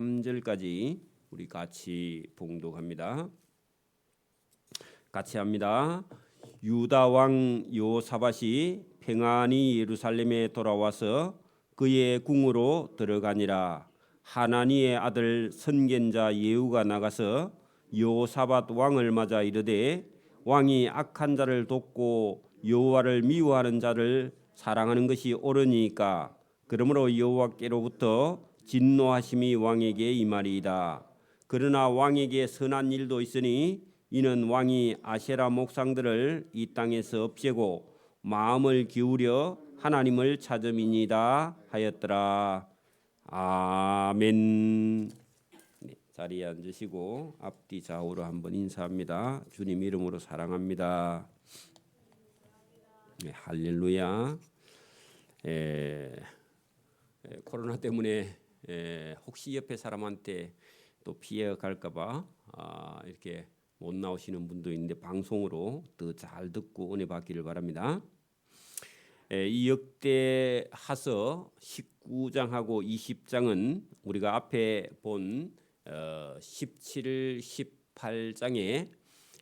3절까지 우리 같이 봉독합니다. 같이 합니다. 유다 왕 여호사밧이 평안히 예루살렘에 돌아와서 그의 궁으로 들어가니라. 하나니의 아들 선견자 예후가 나가서 여호사밧 왕을 맞아 이르되 왕이 악한 자를 돕고 여호와를 미워하는 자를 사랑하는 것이 옳으니까 그러므로 여호와께로부터 진노하심이 왕에게 임하리이다. 그러나 왕에게 선한 일도 있으니 이는 왕이 아세라 목상들을 이 땅에서 없애고 마음을 기울여 하나님을 찾음이니이다 하였더라. 아멘. 네, 자리에 앉으시고 앞뒤 좌우로 한번 인사합니다. 주님 이름으로 사랑합니다. 네, 할렐루야. 코로나 때문에 혹시 옆에 사람한테 또 피해가 갈까봐 이렇게 못 나오시는 분도 있는데 방송으로 더 잘 듣고 은혜 받기를 바랍니다. 이 역대하서 19장하고 20장은 우리가 앞에 본 17, 18장에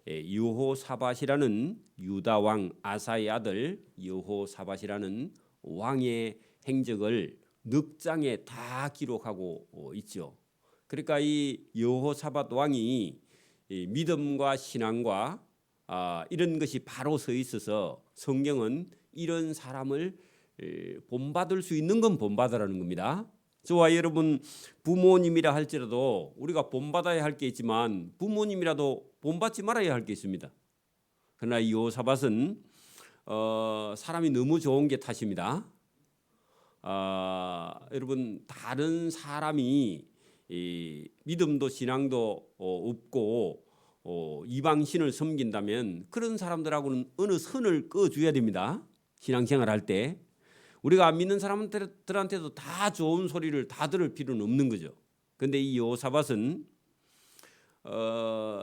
여호사밧이라는 유다 왕 아사의 아들 여호사밧이라는 왕의 행적을 넉 장에 다 기록하고 있죠. 그러니까 이 여호사밧 왕이 믿음과 신앙과 이런 것이 바로 서 있어서 성경은 이런 사람을 본받을 수 있는 건 본받으라는 겁니다. 저와 여러분 부모님이라 할지라도 우리가 본받아야 할 게 있지만 부모님이라도 본받지 말아야 할 게 있습니다. 그러나 이 여호사밧은 사람이 너무 좋은 게 탓입니다. 여러분 다른 사람이 믿음도 신앙도 없고 이방신을 섬긴다면 그런 사람들하고는 어느 선을 그어줘야 됩니다. 신앙생활 할 때 우리가 안 믿는 사람들한테도 다 좋은 소리를 다 들을 필요는 없는 거죠. 그런데 이 여호사밧은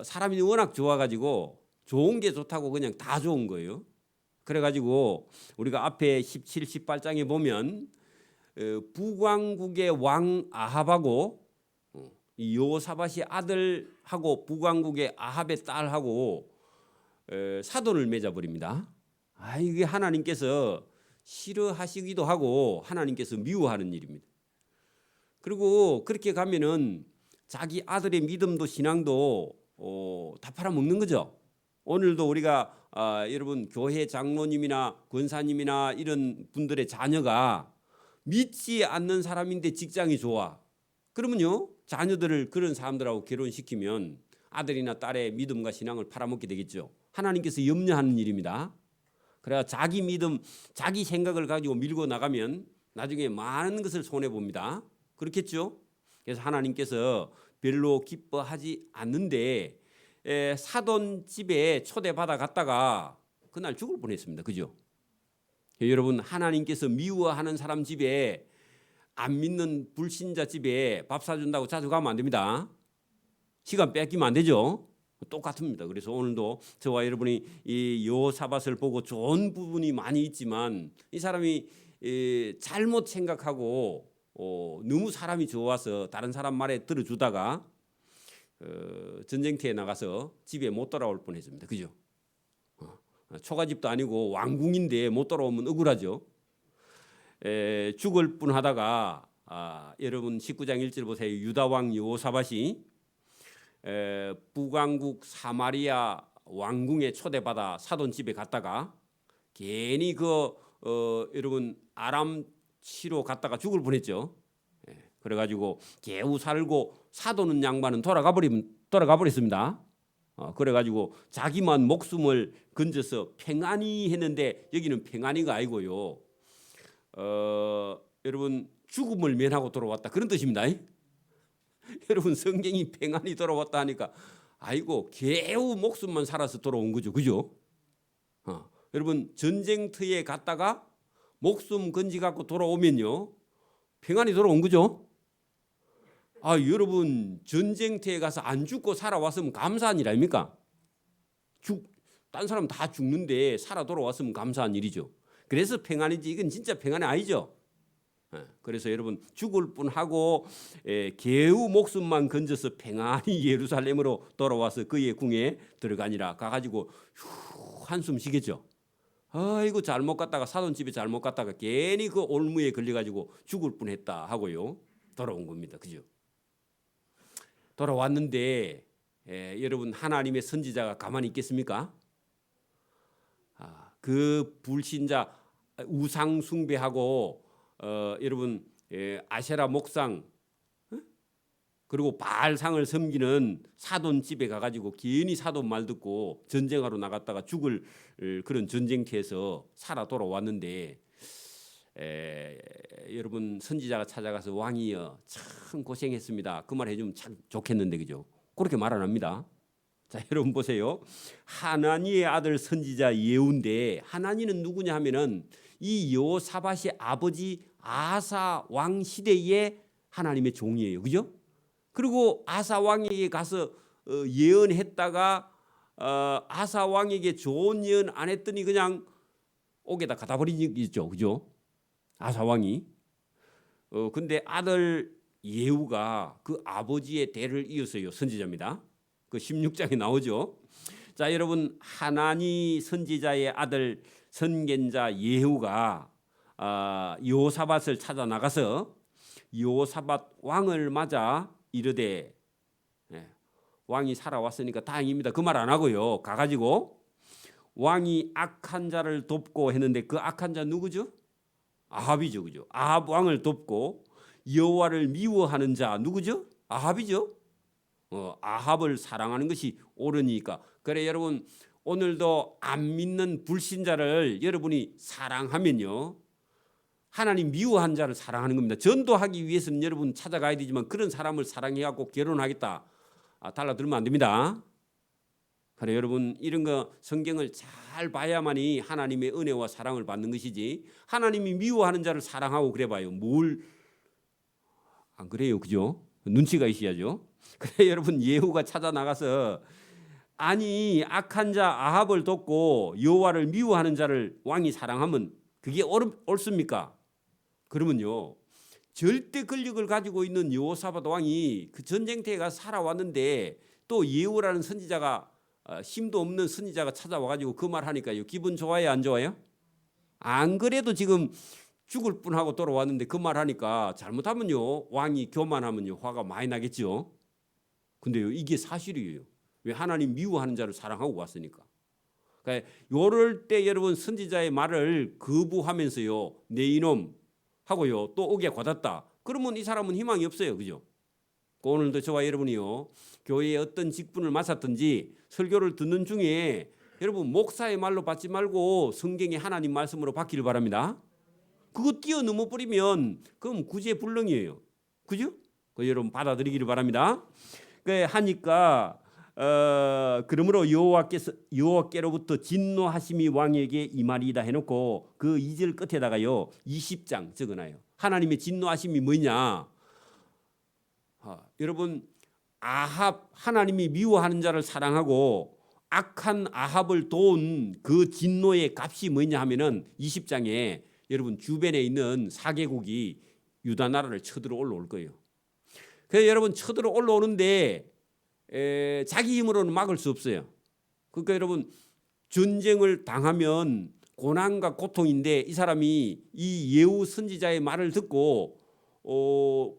사람이 워낙 좋아가지고 좋은 게 좋다고 그냥 다 좋은 거예요. 그래가지고 우리가 앞에 17, 18장에 보면 북왕국의 왕 아합하고 이 여호사밧이 아들하고 북왕국의 아합의 딸하고 사돈을 맺어버립니다. 이게 하나님께서 싫어하시기도 하고 하나님께서 미워하는 일입니다. 그리고 그렇게 가면은 자기 아들의 믿음도 신앙도 다 팔아먹는 거죠. 오늘도 우리가 여러분 교회 장로님이나 권사님이나 이런 분들의 자녀가 믿지 않는 사람인데 직장이 좋아. 그러면요 자녀들을 그런 사람들하고 결혼시키면 아들이나 딸의 믿음과 신앙을 팔아먹게 되겠죠. 하나님께서 염려하는 일입니다. 그래야 자기 믿음, 자기 생각을 가지고 밀고 나가면 나중에 많은 것을 손해 봅니다. 그렇겠죠? 그래서 하나님께서 별로 기뻐하지 않는데 사돈 집에 초대받아 갔다가 그날 죽을 뻔했습니다. 그죠? 여러분 하나님께서 미워하는 사람 집에 안 믿는 불신자 집에 밥 사준다고 자주 가면 안 됩니다. 시간 뺏기면 안 되죠. 똑같습니다. 그래서 오늘도 저와 여러분이 이 여호사밧을 보고 좋은 부분이 많이 있지만 이 사람이 잘못 생각하고 너무 사람이 좋아서 다른 사람 말에 들어주다가 전쟁터에 나가서 집에 못 돌아올 뻔했습니다. 그죠? 초가집도 아니고 왕궁인데 못 돌아오면 억울하죠. 죽을 뻔하다가 여러분 19장 1절 보세요. 유다 왕 여호사밧이 북왕국 사마리아 왕궁에 초대받아 사돈 집에 갔다가 괜히 여러분 아람 치러 갔다가 죽을 뻔했죠. 그래가지고 개우 살고 사도는 양반은 돌아가 버렸습니다. 그래가지고 자기만 목숨을 건져서 평안히 했는데 여기는 평안히가 아니고요. 여러분 죽음을 면하고 돌아왔다 그런 뜻입니다. 여러분 성경이 평안히 돌아왔다 하니까 아이고 개우 목숨만 살아서 돌아온 거죠. 그죠? 여러분 전쟁터에 갔다가 목숨 건지 갖고 돌아오면요 평안히 돌아온 거죠. 여러분 전쟁터에 가서 안 죽고 살아왔으면 감사한 일 아닙니까? 딴 사람 다 죽는데 살아 돌아왔으면 감사한 일이죠. 그래서 평안이지 이건 진짜 평안이 아니죠. 그래서 여러분 죽을 뻔하고 개우 목숨만 건져서 평안히 예루살렘으로 돌아와서 그의 궁에 들어가니라. 가가지고 한숨 쉬겠죠. 아이고 잘못 갔다가 사돈집에 잘못 갔다가 괜히 그 올무에 걸려가지고 죽을 뻔했다 하고요. 돌아온 겁니다. 그죠? 돌아왔는데 여러분 하나님의 선지자가 가만히 있겠습니까? 그 불신자 우상 숭배하고 여러분 아세라 목상 그리고 바알상을 섬기는 사돈 집에 가가지고 괜히 사돈 말 듣고 전쟁하러 나갔다가 죽을 그런 전쟁터에서 살아 돌아왔는데 여러분 선지자가 찾아가서 왕이여 참 고생했습니다. 그 말 해주면 참 좋겠는데 그죠? 그렇게 말 안 합니다. 자 여러분 보세요. 하나니의 아들 선지자 예후인데 하나니는 누구냐 하면은 이 여호사밧의 아버지 아사 왕 시대의 하나님의 종이에요. 그죠? 그리고 아사 왕에게 가서 예언했다가 아사 왕에게 좋은 예언 안 했더니 그냥 옥에다 갖다 버린 적 있죠. 그죠? 아사 왕이. 근데 아들 예후가 그 아버지의 대를 이었어요. 선지자입니다. 그 16장에 나오죠. 자, 여러분 하나니 선지자의 아들 선견자 예후가 여호사밧을 찾아 나가서 여호사밧 왕을 맞아 이르되 왕이 살아왔으니까 다행입니다. 그 말 안 하고요. 가가지고 왕이 악한 자를 돕고 했는데 그 악한 자 누구죠? 아합이죠. 그죠? 아합 왕을 돕고 여호와를 미워하는 자 누구죠? 아합이죠. 아합을 사랑하는 것이 옳으니까. 그래 여러분 오늘도 안 믿는 불신자를 여러분이 사랑하면요. 하나님 미워한 자를 사랑하는 겁니다. 전도하기 위해서는 여러분 찾아가야 되지만 그런 사람을 사랑해갖고 결혼하겠다 달라들면 안 됩니다. 그래 여러분 이런 거 성경을 잘 봐야만이 하나님의 은혜와 사랑을 받는 것이지 하나님이 미워하는 자를 사랑하고 그래봐요. 뭘 안 그래요. 그죠? 눈치가 있어야죠. 그래 여러분 예후가 찾아 나가서 아니 악한 자 아합을 돕고 여호와를 미워하는 자를 왕이 사랑하면 그게 옳습니까? 그러면요 절대 권력을 가지고 있는 여호사밧 왕이 그 전쟁터에 가서 살아왔는데 또 예후라는 선지자가 힘도 없는 선지자가 찾아와가지고 그 말 하니까요 기분 좋아요 안 좋아요? 안 그래도 지금 죽을 뻔하고 돌아왔는데 그 말 하니까 잘못하면요 왕이 교만하면요 화가 많이 나겠죠. 근데요 이게 사실이에요. 왜 하나님 미워하는 자를 사랑하고 왔으니까. 그러니까 요럴 때 여러분 선지자의 말을 거부하면서요 내 이놈 하고요 또 옥에 걷었다. 그러면 이 사람은 희망이 없어요. 그죠? 오늘도 저와 여러분이요 교회에 어떤 직분을 맡았든지 설교를 듣는 중에 여러분 목사의 말로 받지 말고 성경의 하나님 말씀으로 받기를 바랍니다. 그거 뛰어넘어 버리면 그럼 구제불능이에요. 그죠? 그 여러분 받아들이기를 바랍니다. 그 하니까 그러므로 여호와께로부터 진노하심이 왕에게 임하리이다 해놓고 그 2절 끝에다가요 20장 적어놔요. 하나님의 진노하심이 뭐냐? 여러분 아합 하나님이 미워하는 자를 사랑하고 악한 아합을 도운 그 진노의 값이 뭐냐 하면은 20장에 여러분 주변에 있는 4개국이 유다 나라를 쳐들어 올라올 거예요. 그래서 여러분 쳐들어 올라오는데 자기 힘으로는 막을 수 없어요. 그러니까 여러분 전쟁을 당하면 고난과 고통인데 이 사람이 이 예후 선지자의 말을 듣고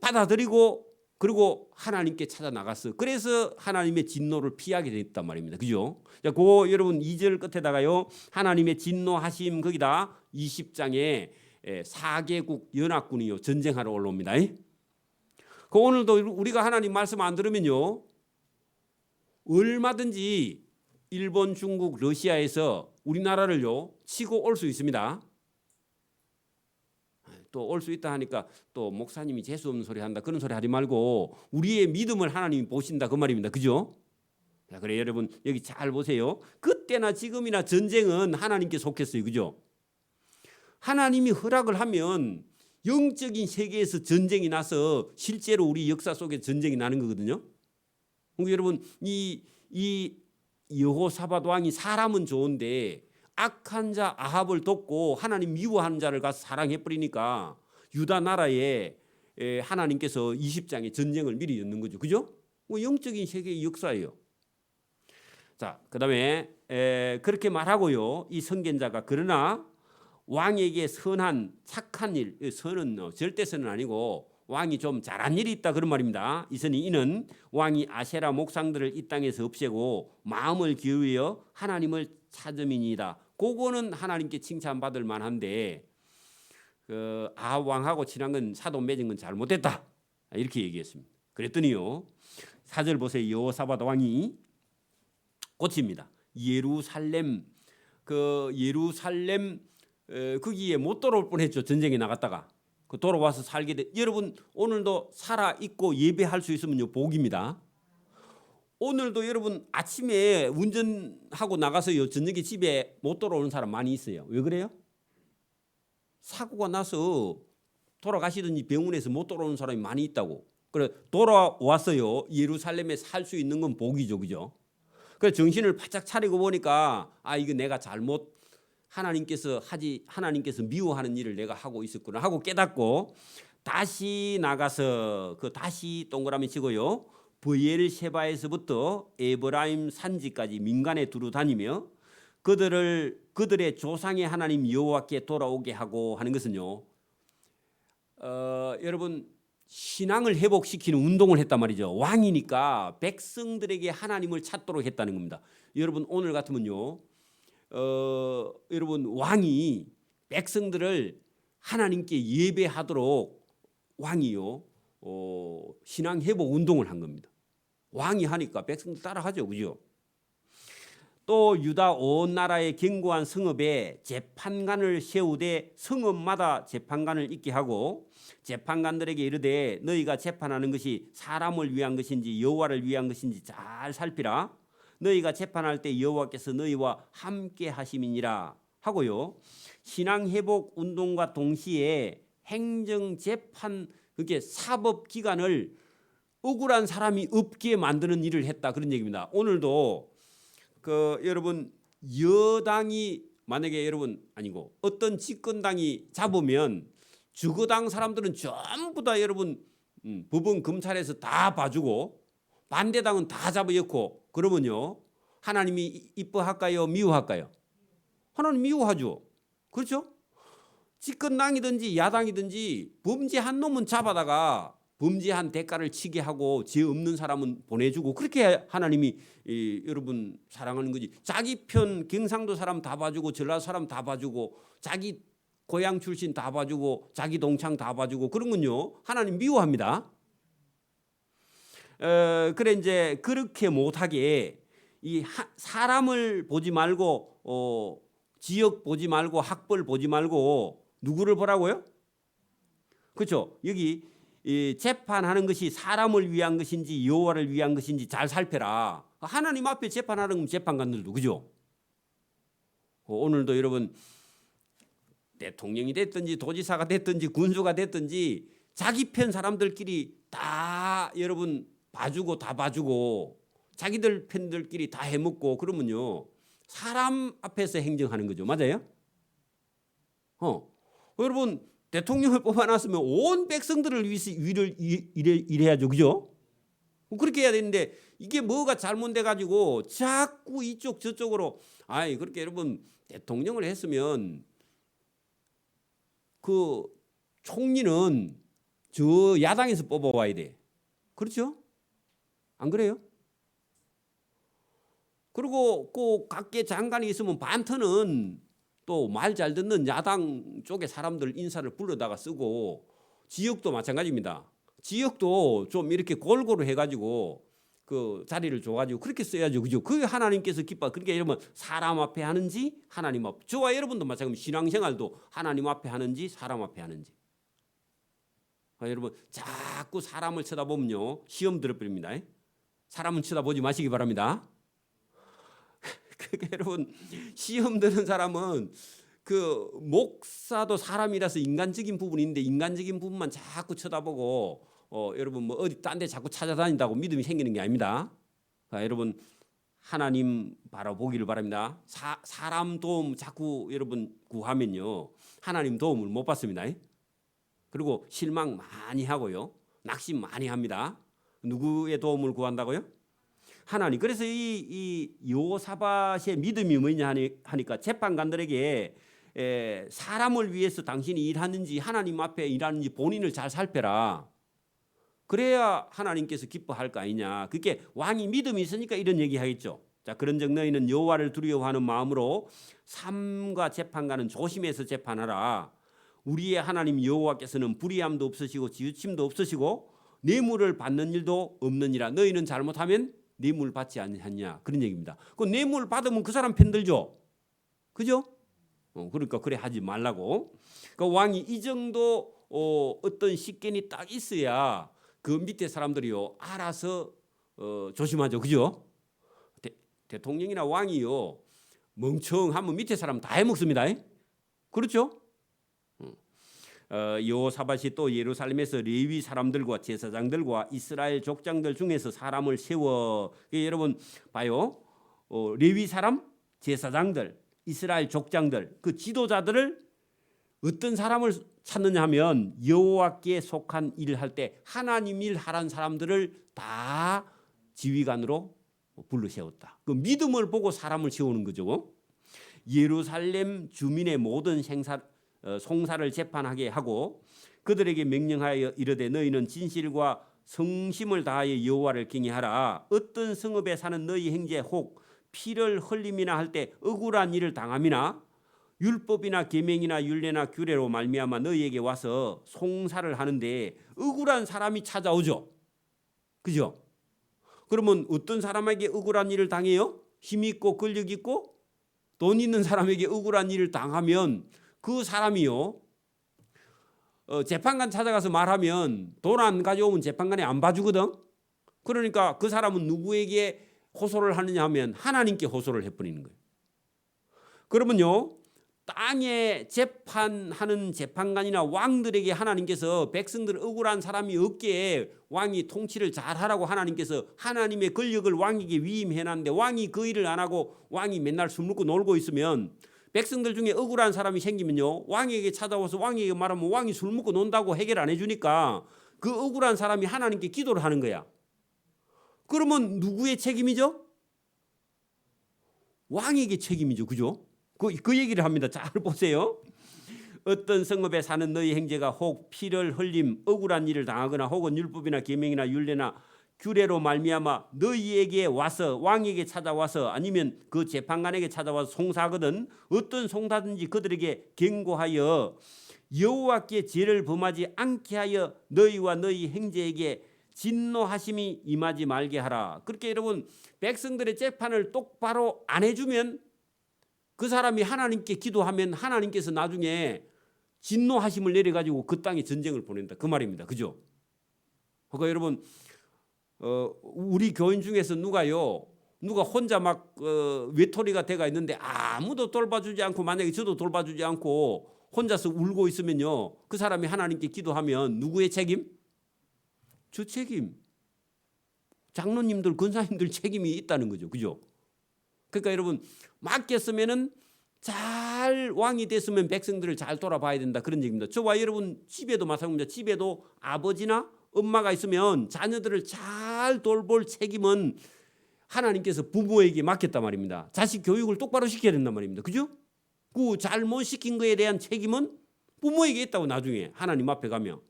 받아들이고 그리고 하나님께 찾아 나갔어. 그래서 하나님의 진노를 피하게 됐단 말입니다. 그죠? 자, 그 여러분 2절 끝에다가요. 하나님의 진노하심 거기다 20장에 4개국 연합군이요 전쟁하러 올라옵니다. 그 오늘도 우리가 하나님 말씀 안 들으면요. 얼마든지 일본, 중국, 러시아에서 우리나라를요 치고 올 수 있습니다. 또 올 수 있다 하니까 또 목사님이 재수 없는 소리 한다 그런 소리 하지 말고 우리의 믿음을 하나님이 보신다 그 말입니다. 그죠? 자, 그래 여러분 여기 잘 보세요. 그때나 지금이나 전쟁은 하나님께 속했어요. 그죠? 하나님이 허락을 하면 영적인 세계에서 전쟁이 나서 실제로 우리 역사 속에 전쟁이 나는 거거든요. 그러니까 여러분 이 여호사밧 왕이 사람은 좋은데 악한 자 아합을 돕고 하나님 미워하는 자를 가서 사랑해 버리니까 유다 나라에 하나님께서 20장의 전쟁을 미리 였는 거죠. 그죠? 뭐 영적인 세계의 역사예요. 자, 그다음에 그렇게 말하고요. 이 선견자가 그러나 왕에게 선한 착한 일, 선은 절대 선은 아니고 왕이 좀 잘한 일이 있다 그런 말입니다. 이선이 이는 왕이 아세라 목상들을 이 땅에서 없애고 마음을 기울여 하나님을 찾음이니이다. 그거는 하나님께 칭찬받을 만한데 그 아합 왕하고 친한 건 사돈 맺은 건 잘못됐다. 이렇게 얘기했습니다. 그랬더니요. 4절 보세요. 여호사밧 왕이 고칩니다. 예루살렘 거기에 못 돌아올 뻔했죠. 전쟁에 나갔다가 그 돌아와서 살게 돼. 여러분 오늘도 살아 있고 예배할 수 있으면요 복입니다. 오늘도 여러분 아침에 운전하고 나가서요 저녁에 집에 못 돌아오는 사람 많이 있어요. 왜 그래요? 사고가 나서 돌아가시든지 병원에서 못 돌아오는 사람이 많이 있다고. 그래 돌아왔어요. 예루살렘에 살 수 있는 건 복이죠, 그죠? 그래 정신을 바짝 차리고 보니까 아 이거 내가 잘못 하나님께서 미워하는 일을 내가 하고 있었구나 하고 깨닫고 다시 나가서 그 다시 동그라미 치고요. 브엘셰바에서부터 에브라임 산지까지 민간에 두루 다니며 그들의 조상의 하나님 여호와께 돌아오게 하고 하는 것은요. 여러분 신앙을 회복시키는 운동을 했단 말이죠. 왕이니까 백성들에게 하나님을 찾도록 했다는 겁니다. 여러분 오늘 같으면요. 여러분 왕이 백성들을 하나님께 예배하도록 왕이요. 신앙 회복 운동을 한 겁니다. 왕이 하니까 백성들 따라하죠. 그죠? 또 유다 온 나라의 견고한 성읍에 재판관을 세우되 성읍마다 재판관을 있게 하고 재판관들에게 이르되 너희가 재판하는 것이 사람을 위한 것인지 여호와를 위한 것인지 잘 살피라. 너희가 재판할 때 여호와께서 너희와 함께 하심이니라 하고요. 신앙 회복 운동과 동시에 행정 재판 그게 사법 기관을 억울한 사람이 없게 만드는 일을 했다 그런 얘기입니다. 오늘도 여러분 여당이 만약에 여러분 아니고 어떤 집권당이 잡으면 주거당 사람들은 전부 다 여러분 법원 검찰에서 다 봐주고 반대당은 다 잡아넣고 그러면요 하나님이 이뻐할까요 미워할까요? 하나님 미워하죠. 그렇죠? 집권당이든지 야당이든지 범죄한 놈은 잡아다가 범죄한 대가를 치게 하고 죄 없는 사람은 보내주고 그렇게 하나님이 여러분 사랑하는 거지. 자기 편 경상도 사람 다 봐주고 전라도 사람 다 봐주고 자기 고향 출신 다 봐주고 자기 동창 다 봐주고 그런 건요 하나님 미워합니다. 그래 이제 그렇게 못하게 이 사람을 보지 말고 지역 보지 말고 학벌 보지 말고 누구를 보라고요? 그렇죠? 여기 이 재판하는 것이 사람을 위한 것인지 여호와를 위한 것인지 잘 살펴라. 하나님 앞에 재판하는 재판관들도 그죠? 오늘도 여러분 대통령이 됐든지 도지사가 됐든지 군수가 됐든지 자기 편 사람들끼리 다 여러분 봐주고 다 봐주고 자기들 편들끼리 다 해먹고 그러면요 사람 앞에서 행정하는 거죠. 맞아요? 여러분 대통령을 뽑아놨으면 온 백성들을 위해서 일해야죠. 그죠? 그렇게 해야 되는데 이게 뭐가 잘못돼 가지고 자꾸 이쪽 저쪽으로 그렇게 여러분 대통령을 했으면 그 총리는 저 야당에서 뽑아와야 돼. 그렇죠? 안 그래요? 그리고 꼭 각계 장관이 있으면 반터는 또 말 잘 듣는 야당 쪽의 사람들 인사를 불러다가 쓰고 지역도 마찬가지입니다. 지역도 좀 이렇게 골고루 해가지고 그 자리를 줘가지고 그렇게 써야죠. 그죠? 그게 하나님께서 기뻐. 그러니까 여러분 사람 앞에 하는지 하나님 앞에. 저와 여러분도 마찬가지. 신앙생활도 하나님 앞에 하는지 사람 앞에 하는지. 여러분 자꾸 사람을 쳐다보면요 시험 들어버립니다. 사람은 쳐다보지 마시기 바랍니다. 그러니까 여러분 시험 드는 사람은 그 목사도 사람이라서 인간적인 부분인데 인간적인 부분만 자꾸 쳐다보고 여러분 뭐 어디 딴 데 자꾸 찾아다닌다고 믿음이 생기는 게 아닙니다. 여러분 하나님 바라보기를 바랍니다. 사람 도움 자꾸 여러분 구하면요 하나님 도움을 못 받습니다. 그리고 실망 많이 하고요. 낙심 많이 합니다. 누구의 도움을 구한다고요? 하나님. 그래서 이 여호사밧의 믿음이 뭐냐 하니까 재판관들에게 사람을 위해서 당신이 일하는지 하나님 앞에 일하는지 본인을 잘 살펴라. 그래야 하나님께서 기뻐할 거 아니냐. 그게 왕이 믿음이 있으니까 이런 얘기하겠죠. 자, 그런즉 너희는 여호와를 두려워하는 마음으로 삼가 재판관은 조심해서 재판하라. 우리의 하나님 여호와께서는 불의함도 없으시고 지우침도 없으시고 뇌물을 받는 일도 없느니라. 너희는 잘못하면 뇌물 받지 않느냐. 그런 얘기입니다. 그 뇌물 받으면 그 사람 편들죠. 그죠? 그러니까 그래 하지 말라고. 그 왕이 이 정도 어떤 식견이 딱 있어야 그 밑에 사람들이요 알아서 조심하죠. 그죠? 대통령이나 왕이요 멍청하면 밑에 사람 다 해먹습니다. 그렇죠? 여호사밧이 또 예루살렘에서 레위 사람들과 제사장들과 이스라엘 족장들 중에서 사람을 세워. 여러분 봐요. 레위 사람, 제사장들, 이스라엘 족장들, 그 지도자들을 어떤 사람을 찾느냐 하면 여호와께 속한 일을 할 때 하나님 일 하라는 사람들을 다 지휘관으로 불러 세웠다. 그 믿음을 보고 사람을 세우는 거죠. 예루살렘 주민의 모든 송사를 재판하게 하고 그들에게 명령하여 이르되 너희는 진실과 성심을 다하여 여호와를 경외하라. 어떤 성읍에 사는 너희 형제 혹 피를 흘림이나 할 때 억울한 일을 당함이나 율법이나 계명이나 율례나 규례로 말미암아 너희에게 와서 송사를 하는데 억울한 사람이 찾아오죠. 그죠? 그러면 어떤 사람에게 억울한 일을 당해요? 힘 있고 권력 있고 돈 있는 사람에게 억울한 일을 당하면 그 사람이요 재판관 찾아가서 말하면 돈 안 가져오면 재판관이 안 봐주거든. 그러니까 그 사람은 누구에게 호소를 하느냐 하면 하나님께 호소를 해버리는 거예요. 그러면요 땅에 재판하는 재판관이나 왕들에게 하나님께서 백성들 억울한 사람이 없게 왕이 통치를 잘하라고 하나님께서 하나님의 권력을 왕에게 위임해놨는데 왕이 그 일을 안 하고 왕이 맨날 술 먹고 놀고 있으면 백성들 중에 억울한 사람이 생기면요 왕에게 찾아와서 왕에게 말하면 왕이 술 먹고 논다고 해결 안 해주니까 그 억울한 사람이 하나님께 기도를 하는 거야. 그러면 누구의 책임이죠? 왕에게 책임이죠. 그죠? 그 얘기를 합니다. 잘 보세요. 어떤 성읍에 사는 너희 형제가 혹 피를 흘림 억울한 일을 당하거나 혹은 율법이나 계명이나 율례나 규례로 말미암아 너희에게 와서 왕에게 찾아와서 아니면 그 재판관에게 찾아와서 송사하거든 어떤 송사든지 그들에게 경고하여 여호와께 죄를 범하지 않게 하여 너희와 너희 형제에게 진노하심이 임하지 말게 하라. 그렇게 여러분 백성들의 재판을 똑바로 안 해주면 그 사람이 하나님께 기도하면 하나님께서 나중에 진노하심을 내려가지고 그 땅에 전쟁을 보낸다. 그 말입니다. 그죠? 그러니까 여러분 우리 교인 중에서 누가 혼자 막 외톨이가 돼가 있는데 아무도 돌봐주지 않고 만약에 저도 돌봐주지 않고 혼자서 울고 있으면요 그 사람이 하나님께 기도하면 누구의 책임? 저 책임. 장로님들 권사님들 책임이 있다는 거죠. 그죠? 그러니까 여러분 맡겼으면은 잘 왕이 됐으면 백성들을 잘 돌아봐야 된다 그런 얘기입니다. 저와 여러분 집에도 마찬가지입니다. 집에도 아버지나 엄마가 있으면 자녀들을 잘 돌볼 책임은 하나님께서 부모에게 맡겼단 말입니다. 자식 교육을 똑바로 시켜야 된단 말입니다. 그죠? 그 잘못 시킨 거에 대한 책임은 부모에게 있다고 나중에 하나님 앞에 가면.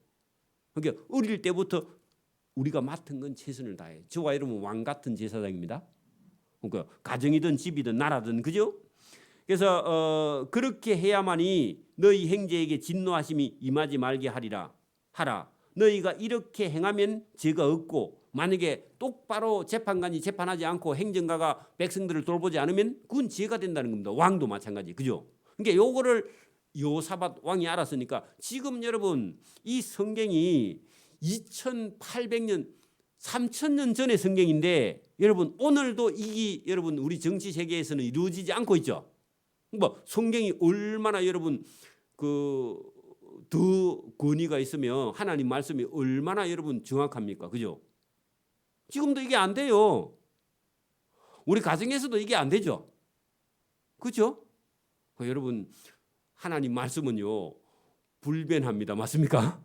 그러니까 어릴 때부터 우리가 맡은 건 최선을 다해. 저와 여러분 왕 같은 제사장입니다. 그러니까 가정이든 집이든 나라든 그죠? 그래서 그렇게 해야만이 너희 형제에게 진노하심이 임하지 말게 하라. 너희가 이렇게 행하면 죄가 없고 만약에 똑바로 재판관이 재판하지 않고 행정가가 백성들을 돌보지 않으면 그건 죄가 된다는 겁니다. 왕도 마찬가지. 그죠? 그러니까 요거를 여호사밧 왕이 알았으니까 지금 여러분 이 성경이 2800년 3000년 전의 성경인데 여러분 오늘도 이 여러분 우리 정치 세계에서는 이루어지지 않고 있죠. 뭐 성경이 얼마나 여러분 더 권위가 있으면 하나님 말씀이 얼마나 여러분 정확합니까? 그죠? 지금도 이게 안 돼요. 우리 가정에서도 이게 안 되죠. 그죠? 여러분 하나님 말씀은요 불변합니다. 맞습니까?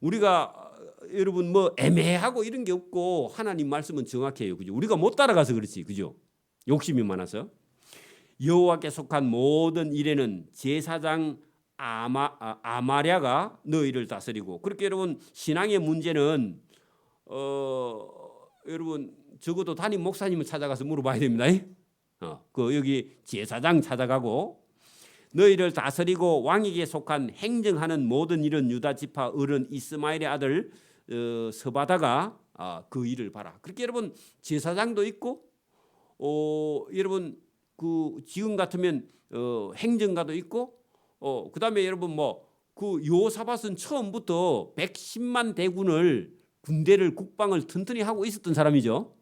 우리가 여러분 뭐 애매하고 이런 게 없고 하나님 말씀은 정확해요. 그죠? 우리가 못 따라가서 그렇지. 그죠? 욕심이 많아서. 여호와께 속한 모든 일에는 제사장 아마랴가 너희를 다스리고. 그렇게 여러분 신앙의 문제는 여러분 적어도 담임 목사님을 찾아가서 물어봐야 됩니다. 그 여기 제사장 찾아가고 너희를 다스리고 왕에게 속한 행정하는 모든 일은 유다 지파 어른 이스마엘의 아들 스바다가 그 일을 봐라. 그렇게 여러분 제사장도 있고 여러분 그 지금 같으면 행정가도 있고 그다음에 여러분 뭐 그 여호사밧은 처음부터 110만 대군을 군대를 국방을 튼튼히 하고 있었던 사람이죠.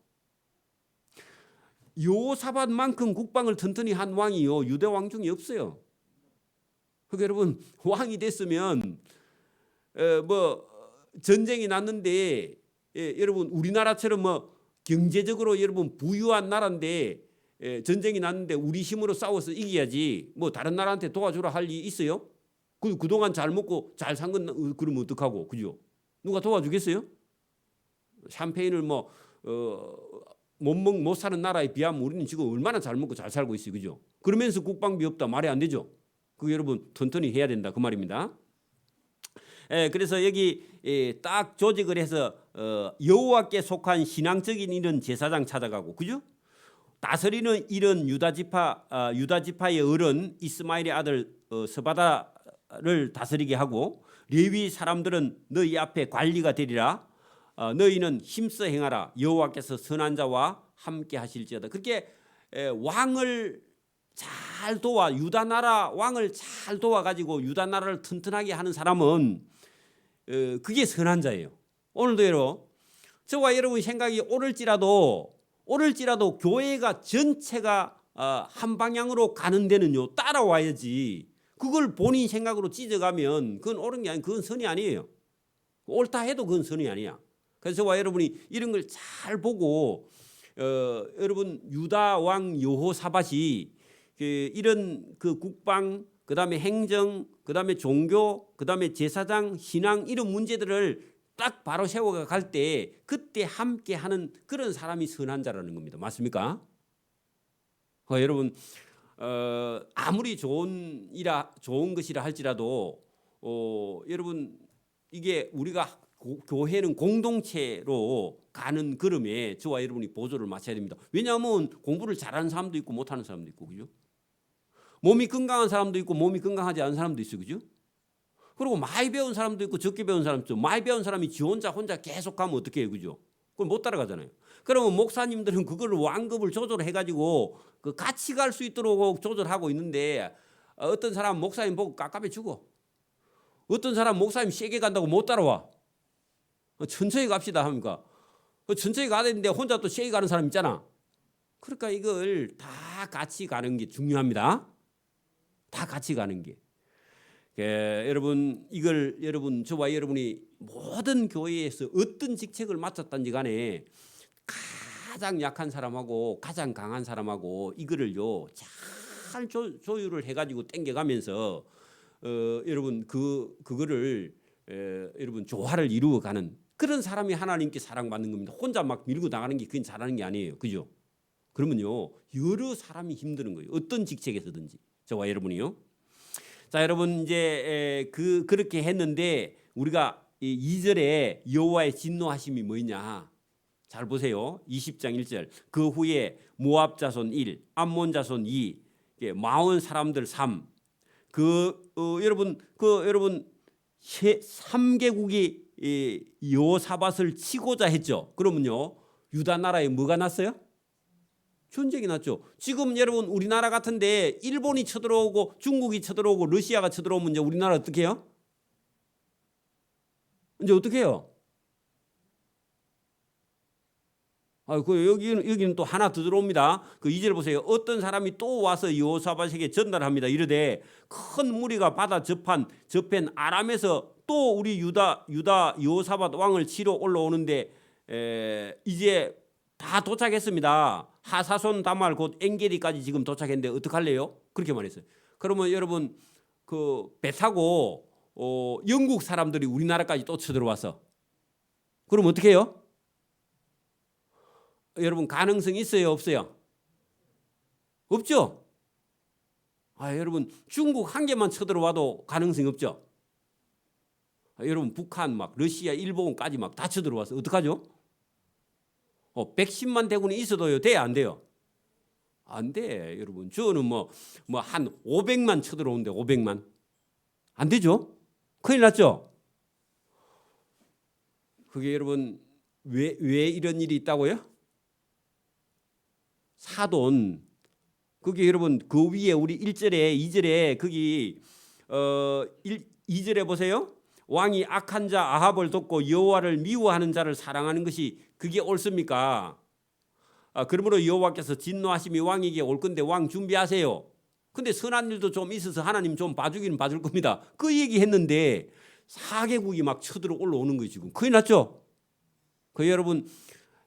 여호사밧만큼 국방을 튼튼히 한 왕이요 유대 왕 중에 없어요. 그러니까 여러분 왕이 됐으면 뭐 전쟁이 났는데 여러분 우리나라처럼 뭐 경제적으로 여러분 부유한 나라인데 전쟁이 났는데 우리 힘으로 싸워서 이겨야지 뭐 다른 나라한테 도와주라 할 일이 있어요? 그동안 잘 먹고 잘 산 건 그러면 어떡하고 그죠? 누가 도와주겠어요? 샴페인을 뭐 못 사는 나라에 비하면 우리는 지금 얼마나 잘 먹고 잘 살고 있어요. 그죠? 그러면서 국방비 없다 말이 안 되죠. 그 여러분 튼튼히 해야 된다 그 말입니다. 그래서 여기 딱 조직을 해서 여호와께 속한 신앙적인 일은 제사장 찾아가고 그죠? 다스리는 일은 유다 지파의 어른 이스마엘의 아들 스바다를 다스리게 하고 레위 사람들은 너희 앞에 관리가 되리라. 너희는 힘써 행하라. 여호와께서 선한 자와 함께 하실지어다. 그렇게 왕을 잘 도와 유다 나라 왕을 잘 도와가지고 유다 나라를 튼튼하게 하는 사람은 그게 선한 자예요. 오늘도 여러분 저와 여러분 생각이 옳을지라도 교회가 전체가 한 방향으로 가는 데는요 따라와야지. 그걸 본인 생각으로 찢어가면 그건 옳은 게 아니에요. 그건 선이 아니에요. 옳다 해도 그건 선이 아니야. 그래서 저와 여러분이 이런 걸 잘 보고 여러분 유다 왕 여호사밧이 이런 그 국방 그다음에 행정 그다음에 종교 그다음에 제사장 신앙 이런 문제들을 딱 바로 세워가 갈 때 그때 함께 하는 그런 사람이 선한 자라는 겁니다. 맞습니까? 여러분 아무리 좋은 것이라 할지라도 여러분 이게 우리가 교회는 공동체로 가는 걸음에 저와 여러분이 보조를 맞춰야 됩니다. 왜냐하면 공부를 잘하는 사람도 있고 못하는 사람도 있고 그죠? 몸이 건강한 사람도 있고 몸이 건강하지 않은 사람도 있어요. 그죠? 그리고 많이 배운 사람도 있고 적게 배운 사람도 있고 많이 배운 사람이 지 혼자 계속 가면 어떻게 해요? 그죠? 그걸 못 따라가잖아요. 그러면 목사님들은 그걸 완급을 조절해가지고 그 같이 갈 수 있도록 조절하고 있는데 어떤 사람 목사님 보고 깝깝해 죽어. 어떤 사람 목사님 세게 간다고 못 따라와. 천천히 갑시다 합니까? 천천히 가야 되는데 혼자 또 세게 가는 사람 있잖아. 그러니까 이걸 다 같이 가는 게 중요합니다. 다 같이 가는 게. 여러분 이걸 여러분 저와 여러분이 모든 교회에서 어떤 직책을 맡았든지 간에 가장 약한 사람하고 가장 강한 사람하고 이거를요 잘 조율을 해가지고 땡겨가면서 여러분 그거를 여러분 조화를 이루어가는 그런 사람이 하나님께 사랑받는 겁니다. 혼자 막 밀고 나가는 게 그건 잘하는 게 아니에요. 그죠? 그러면요 여러 사람이 힘드는 거예요. 어떤 직책에서든지 저와 여러분이요. 자 여러분 이제 그렇게 했는데 우리가 2절에 여호와의 진노하심이 뭐냐 잘 보세요. 20장 1절 그 후에 모압 자손 1 암몬 자손 2 마온 사람들 3 여러분 3개국이 여호사밧을 치고자 했죠. 그러면요 유다 나라에 뭐가 났어요? 전쟁이 났죠. 지금 여러분 우리나라 같은데 일본이 쳐들어오고 중국이 쳐들어오고 러시아가 쳐들어오면 이제 우리나라 어떻게 해요? 이제 어떻게 해요? 여기는 또 하나 더 들어옵니다. 그 2절 보세요. 어떤 사람이 또 와서 여호사밧에게 전달합니다. 이르되 큰 무리가 바다 저편 아람에서 또 우리 유다 여호사밧 왕을 치러 올라오는데 이제 다 도착했습니다. 하사손 다말 곧 엔게디까지 지금 도착했는데 어떡할래요? 그렇게 말했어요. 그러면 여러분 그 배 타고 영국 사람들이 우리나라까지 또 쳐들어와서 그럼 어떻게 해요? 여러분 가능성이 있어요, 없어요? 없죠? 여러분 중국 한 개만 쳐들어와도 가능성이 없죠? 여러분 북한 막 러시아, 일본까지 막 다 쳐들어와서 어떡하죠? 110만 대군이 있어도요, 돼야 안 돼요? 안 돼, 여러분. 저는 뭐 한 500만 쳐들어오는데 500만 안 되죠? 큰일 났죠? 그게 여러분 왜 이런 일이 있다고요? 사돈. 그게 여러분 그 위에 우리 1절에 2절에 거기 2절에 보세요. 왕이 악한 자 아합을 돕고 여호와를 미워하는 자를 사랑하는 것이 그게 옳습니까? 그러므로 여호와께서 진노하심이 왕에게 올 건데 왕 준비하세요. 근데 선한 일도 좀 있어서 하나님 좀 봐주기는 봐줄 겁니다. 그 얘기했는데 4개국이 막 쳐들어 올라오는 거예요. 지금 큰일 났죠? 그 여러분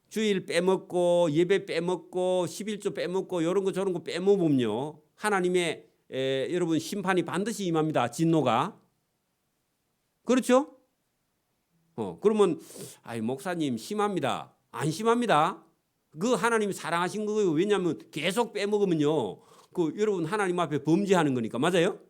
주일 빼먹고 예배 빼먹고 11조 빼먹고 이런 거 저런 거 빼먹으면요 하나님의 여러분 심판이 반드시 임합니다. 진노가. 그렇죠? 그러면 목사님 심합니다. 안 심합니다. 그 하나님이 사랑하신 거예요. 왜냐하면 계속 빼먹으면요 그 여러분 하나님 앞에 범죄하는 거니까. 맞아요?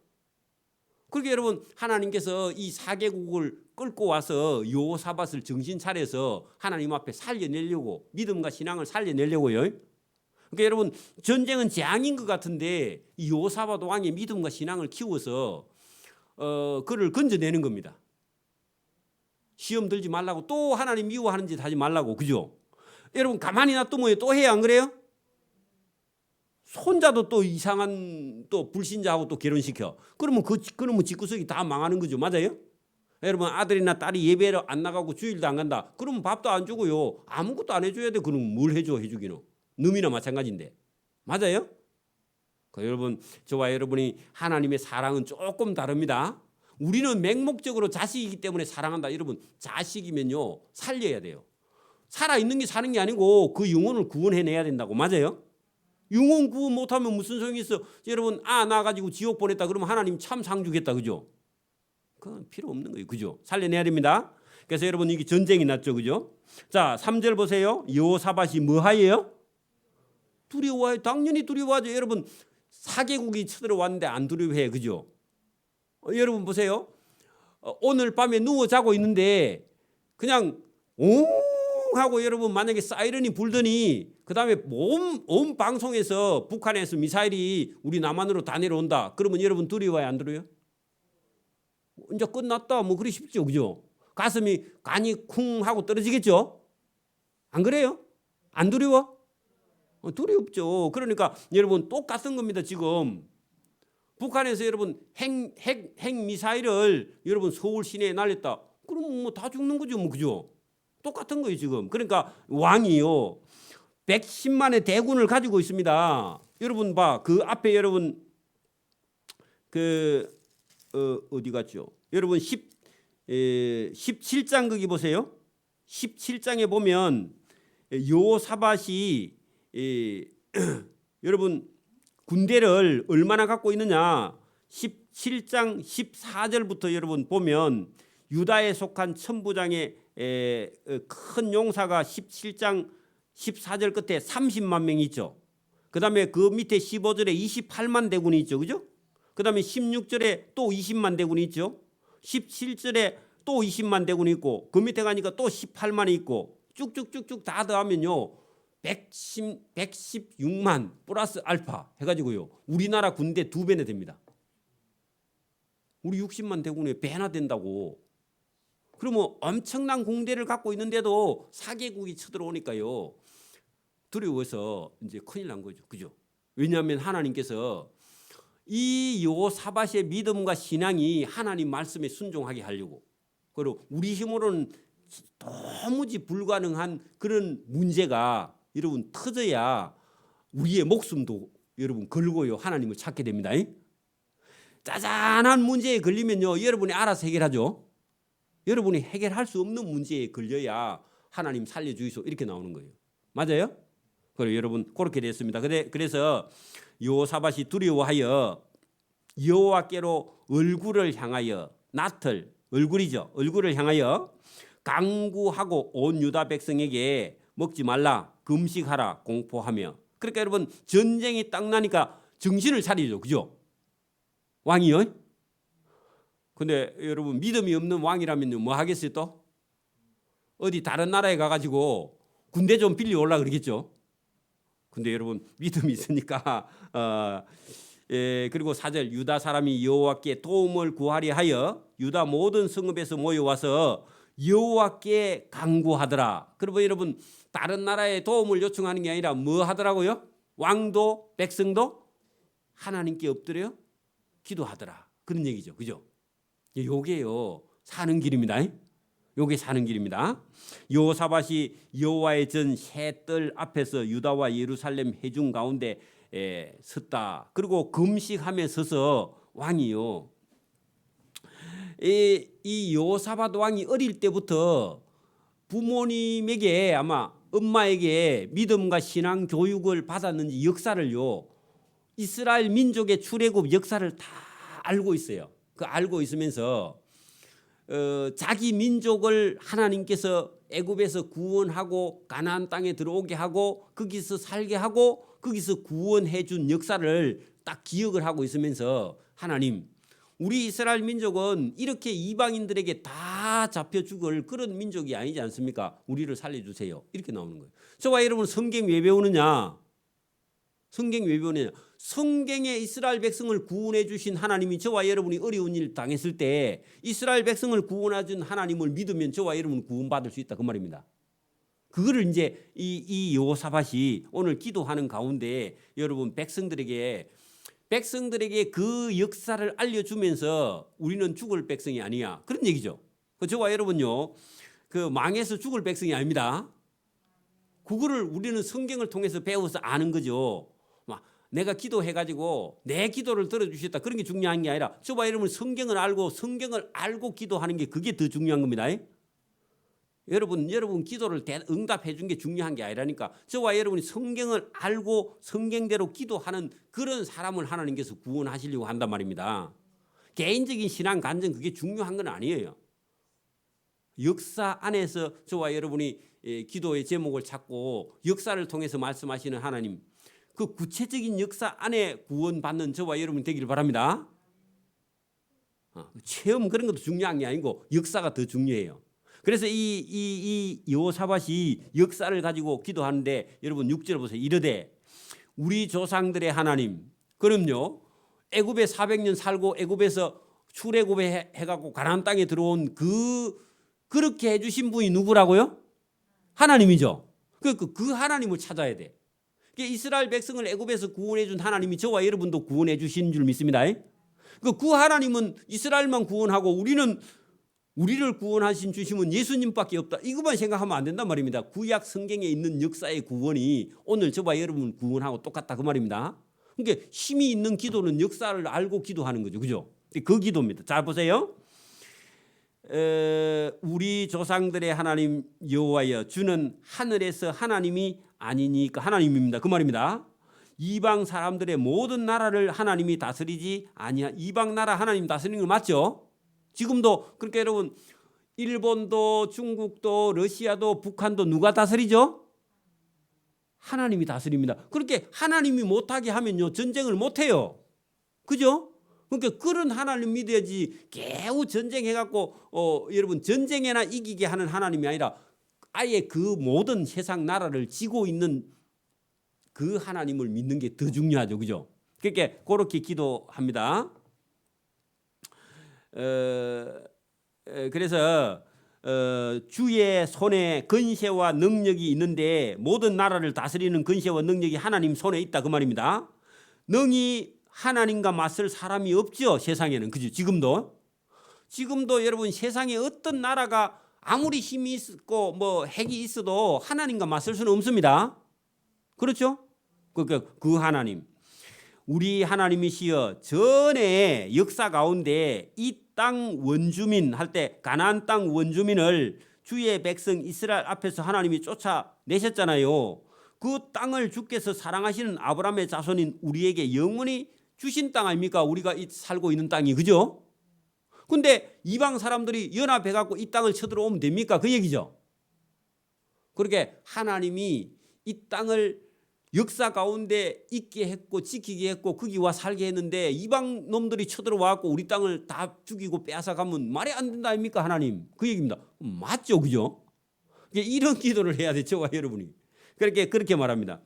그렇게 여러분 하나님께서 이 4개국을 끌고 와서 여호사밧을 정신 차려서 하나님 앞에 살려내려고 믿음과 신앙을 살려내려고요. 그러니까 여러분 전쟁은 재앙인 것 같은데 이 여호사밧 왕의 믿음과 신앙을 키워서 그를 건져내는 겁니다. 시험 들지 말라고, 또 하나님 미워하는 짓 하지 말라고. 그죠? 여러분 가만히 놔두면 또 해야 안 그래요? 손자도 또 이상한 또 불신자하고 또 결혼시켜. 그러면 그러면 집구석이 다 망하는 거죠. 맞아요? 여러분 아들이나 딸이 예배를 안 나가고 주일도 안 간다. 그러면 밥도 안 주고요. 아무것도 안 해줘야 돼. 그럼 뭘 해주기는. 놈이나 마찬가지인데. 맞아요? 여러분 저와 여러분이 하나님의 사랑은 조금 다릅니다. 우리는 맹목적으로 자식이기 때문에 사랑한다. 여러분 자식이면요 살려야 돼요. 살아있는 게 사는 게 아니고 그 영혼을 구원해내야 된다고. 맞아요? 영혼 구원 못하면 무슨 소용이 있어? 여러분 낳아가지고 지옥 보냈다 그러면 하나님 참 상 주겠다. 그죠? 그건 필요 없는 거예요. 그죠? 살려내야 됩니다. 그래서 여러분 이게 전쟁이 났죠. 그죠? 자 3절 보세요. 여호사밧이 뭐하예요? 두려워해요. 당연히 두려워하죠. 여러분 4개국이 쳐들어왔는데 안 두려워해. 그죠? 여러분 보세요. 오늘 밤에 누워 자고 있는데 그냥 옹 하고 여러분 만약에 사이렌이 불더니 그 다음에 온 방송에서 북한에서 미사일이 우리 남한으로 다 내려온다. 그러면 여러분 두려워요? 안 두려워요? 이제 끝났다. 뭐 그리 쉽죠. 그죠? 가슴이 간이 쿵 하고 떨어지겠죠? 안 그래요? 안 두려워? 두렵죠. 그러니까 여러분 똑같은 겁니다. 지금 북한에서 여러분 핵 미사일을 여러분 서울 시내에 날렸다. 그럼 뭐 다 죽는 거죠. 뭐 그죠? 똑같은 거예요 지금. 그러니까 왕이요 110만의 대군을 가지고 있습니다. 여러분 봐. 그 앞에 여러분 어디 갔죠? 여러분 17장 거기 보세요. 17장에 보면 여호사밧이 여러분 군대를 얼마나 갖고 있느냐. 17장 14절부터 여러분 보면 유다에 속한 천부장의 큰 용사가 17장 14절 끝에 30만 명이 있죠. 그 다음에 그 밑에 15절에 28만 대군이 있죠. 그죠? 그 다음에 16절에 또 20만 대군이 있죠. 17절에 또 20만 대군이 있고 그 밑에 가니까 또 18만이 있고 쭉쭉쭉쭉 다 더하면요 116만 플러스 알파 해가지고요 우리나라 군대 2배나 됩니다. 우리 60만 대군에 배나 된다고. 그러면 엄청난 군대를 갖고 있는데도 4개국이 쳐들어오니까요 두려워서 이제 큰일 난 거죠. 그죠? 왜냐하면 하나님께서 이 여호사밧의 믿음과 신앙이 하나님 말씀에 순종하게 하려고. 그리고 우리 힘으로는 도무지 불가능한 그런 문제가 여러분 터져야 우리의 목숨도 여러분 걸고요 하나님을 찾게 됩니다. 짜잔한 문제에 걸리면요 여러분이 알아서 해결하죠. 여러분이 해결할 수 없는 문제에 걸려야 하나님 살려주이소 이렇게 나오는 거예요. 맞아요? 그리고 여러분 그렇게 됐습니다. 그래서 여호사밧이 두려워하여 여호와께로 얼굴을 향하여 나틀, 얼굴이죠. 얼굴을 향하여 강구하고 온 유다 백성에게 먹지 말라, 금식하라 공포하며. 그러니까 여러분 전쟁이 딱 나니까 정신을 차리죠. 그죠? 왕이요. 근데 여러분 믿음이 없는 왕이라면 뭐 하겠어요 또? 어디 다른 나라에 가가지고 군대 좀 빌려올라 그러겠죠. 근데 여러분 믿음이 있으니까 그리고 4절 유다 사람이 여호와께 도움을 구하리 하여 유다 모든 성읍에서 모여와서 여호와께 간구하더라. 그러면 여러분 다른 나라에 도움을 요청하는 게 아니라 뭐 하더라고요? 왕도 백성도 하나님께 엎드려 기도하더라. 그런 얘기죠. 그죠? 요게요 사는 길입니다. 요게 사는 길입니다. 여호사밧이 여호와의 전 새 뜰 앞에서 유다와 예루살렘 회중 가운데 섰다. 그리고 금식하며 서서 왕이요. 이 여호사밧 왕이 어릴 때부터 부모님에게 아마 엄마에게 믿음과 신앙 교육을 받았는지 역사를요. 이스라엘 민족의 출애굽 역사를 다 알고 있어요. 그 알고 있으면서 자기 민족을 하나님께서 애굽에서 구원하고 가나안 땅에 들어오게 하고 거기서 살게 하고 거기서 구원해 준 역사를 딱 기억을 하고 있으면서 하나님 우리 이스라엘 민족은 이렇게 이방인들에게 다 잡혀 죽을 그런 민족이 아니지 않습니까? 우리를 살려주세요. 이렇게 나오는 거예요. 저와 여러분 성경 왜 배우느냐? 성경 왜 배우느냐? 성경에 이스라엘 백성을 구원해 주신 하나님이 저와 여러분이 어려운 일 당했을 때 이스라엘 백성을 구원해 준 하나님을 믿으면 저와 여러분은 구원받을 수 있다 그 말입니다. 그거를 이제 이 여호사밧이 오늘 기도하는 가운데 여러분 백성들에게 그 역사를 알려주면서 우리는 죽을 백성이 아니야 그런 얘기죠. 저와 여러분요 그 망해서 죽을 백성이 아닙니다. 그거를 우리는 성경을 통해서 배워서 아는 거죠. 내가 기도해가지고 내 기도를 들어주셨다 그런 게 중요한 게 아니라 저와 여러분 성경을 알고 기도하는 게 그게 더 중요한 겁니다. 여러분 기도를 응답해 준 게 중요한 게 아니라니까 저와 여러분이 성경을 알고 성경대로 기도하는 그런 사람을 하나님께서 구원하시려고 한단 말입니다. 개인적인 신앙 간증 그게 중요한 건 아니에요. 역사 안에서 저와 여러분이 기도의 제목을 찾고 역사를 통해서 말씀하시는 하나님 그 구체적인 역사 안에 구원받는 저와 여러분이 되기를 바랍니다. 체험 그런 것도 중요한 게 아니고 역사가 더 중요해요. 그래서 이 여호사밧이 역사를 가지고 기도하는데 여러분 6절 보세요. 이르되 우리 조상들의 하나님 그럼요. 애굽에 400년 살고 애굽에서 출애굽에 해갖고 가나안 땅에 들어온 그렇게 해주신 분이 누구라고요? 하나님이죠. 그 하나님을 찾아야 돼. 이스라엘 백성을 애굽에서 구원해 준 하나님이 저와 여러분도 구원해 주신 줄 믿습니다. 그 하나님은 이스라엘만 구원하고 우리를 구원하신 주심은 예수님밖에 없다. 이것만 생각하면 안 된단 말입니다. 구약 성경에 있는 역사의 구원이 오늘 저와 여러분 구원하고 똑같다 그 말입니다. 그러니까 힘이 있는 기도는 역사를 알고 기도하는 거죠. 그죠? 그 기도입니다. 잘 보세요. 우리 조상들의 하나님 여호와여 주는 하늘에서 하나님이 아니니까 하나님입니다. 그 말입니다. 이방 사람들의 모든 나라를 하나님이 다스리지 아니야. 이방 나라 하나님 다스리는 거 맞죠? 지금도 그러니까 여러분 일본도 중국도 러시아도 북한도 누가 다스리죠? 하나님이 다스립니다. 그렇게 하나님이 못하게 하면요 전쟁을 못해요. 그죠? 그러니까 그런 하나님 믿어야지 겨우 전쟁해갖고 여러분 전쟁에나 이기게 하는 하나님이 아니라 아예 그 모든 세상 나라를 지고 있는 그 하나님을 믿는 게 더 중요하죠. 그죠? 그러니까 그렇게 기도합니다. 그래서 주의 손에 권세와 능력이 있는데 모든 나라를 다스리는 권세와 능력이 하나님 손에 있다 그 말입니다. 능히 하나님과 맞설 사람이 없죠. 세상에는. 그죠? 지금도 여러분 세상에 어떤 나라가 아무리 힘이 있고 뭐 핵이 있어도 하나님과 맞설 수는 없습니다. 그렇죠? 그 하나님 우리 하나님이시여 전에 역사 가운데 이 땅 원주민 할 때 가나안 땅 원주민을 주의 백성 이스라엘 앞에서 하나님이 쫓아내셨잖아요. 그 땅을 주께서 사랑하시는 아브라함의 자손인 우리에게 영원히 주신 땅 아닙니까? 우리가 살고 있는 땅이. 그죠? 근데 이방 사람들이 연합해 갖고 이 땅을 쳐들어오면 됩니까? 그 얘기죠. 그렇게 하나님이 이 땅을 역사 가운데 있게 했고 지키게 했고 거기 와 살게 했는데 이방 놈들이 쳐들어와갖고 우리 땅을 다 죽이고 빼앗아가면 말이 안 된다 아닙니까? 하나님 그 얘기입니다. 맞죠, 그죠? 이런 기도를 해야 돼, 저와 여러분이. 그렇게 말합니다.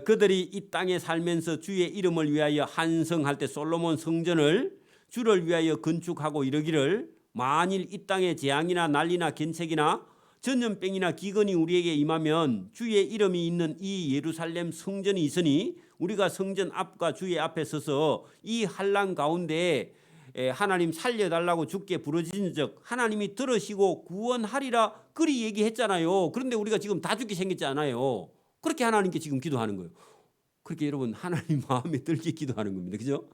그들이 이 땅에 살면서 주의 이름을 위하여 한성할 때 솔로몬 성전을 주를 위하여 건축하고 이르기를 만일 이 땅에 재앙이나 난리나 견책이나 전염병이나 기근이 우리에게 임하면 주의 이름이 있는 이 예루살렘 성전이 있으니 우리가 성전 앞과 주의 앞에 서서 이 환난 가운데 하나님 살려달라고 주께 부르짖은 적 하나님이 들으시고 구원하리라 그리 얘기했잖아요. 그런데 우리가 지금 다 죽게 생겼지 않아요. 그렇게 하나님께 지금 기도하는 거예요. 그렇게 여러분 하나님 마음에 들게 기도하는 겁니다. 그죠?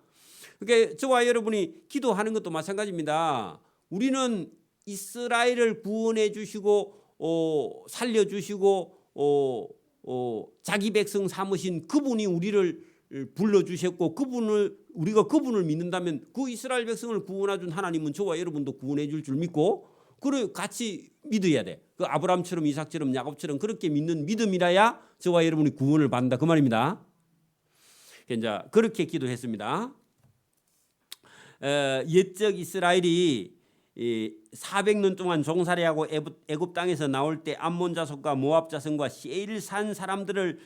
그러니까 저와 여러분이 기도하는 것도 마찬가지입니다. 우리는 이스라엘을 구원해 주시고 살려주시고 자기 백성 삼으신 그분이 우리를 불러주셨고 우리가 그분을 믿는다면 그 이스라엘 백성을 구원해 준 하나님은 저와 여러분도 구원해 줄 믿고 그걸 같이 믿어야 돼. 그 아브라함처럼 이삭처럼 야곱처럼 그렇게 믿는 믿음이라야 저와 여러분이 구원을 받는다 그 말입니다. 이제 그렇게 기도했습니다. 옛적 이스라엘이 400년 동안 종살이하고 애굽 땅에서 나올 때 암몬 자손과 모압 자손과 세일산 사람들을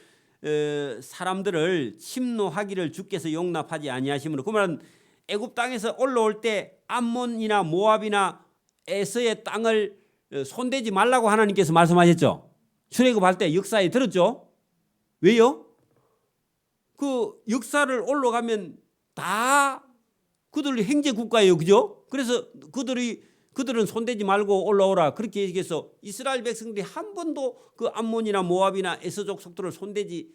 침노하기를 주께서 용납하지 아니하심으로 그 말은 애굽 땅에서 올라올 때 암몬이나 모압이나 에서의 땅을 손대지 말라고 하나님께서 말씀하셨죠. 출애굽할 때 역사에 들었죠. 왜요? 그 역사를 올라가면 다 그들이 행제 국가예요, 그죠? 그래서 그들은 손대지 말고 올라오라 그렇게 얘기해서 이스라엘 백성들이 한 번도 그 암몬이나 모압이나 에서족 속들을 손대지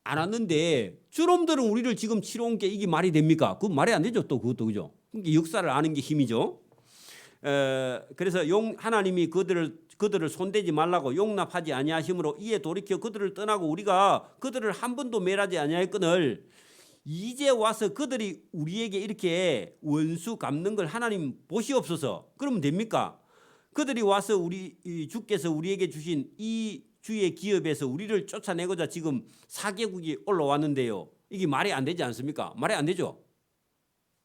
않았는데 저놈들은 우리를 지금 치러 온 게 이게 말이 됩니까? 그 말이 안 되죠, 또 그것도 그죠? 역사를 아는 게 힘이죠. 그래서 하나님이 그들을 손대지 말라고 용납하지 아니하심으로 이에 돌이켜 그들을 떠나고 우리가 그들을 한 번도 멸하지 아니하였거늘 이제 와서 그들이 우리에게 이렇게 원수 갚는 걸 하나님 보시옵소서. 그러면 됩니까? 그들이 와서 주께서 우리에게 주신 이 주의 기업에서 우리를 쫓아내고자 지금 4개국이 올라왔는데요. 이게 말이 안 되지 않습니까? 말이 안 되죠.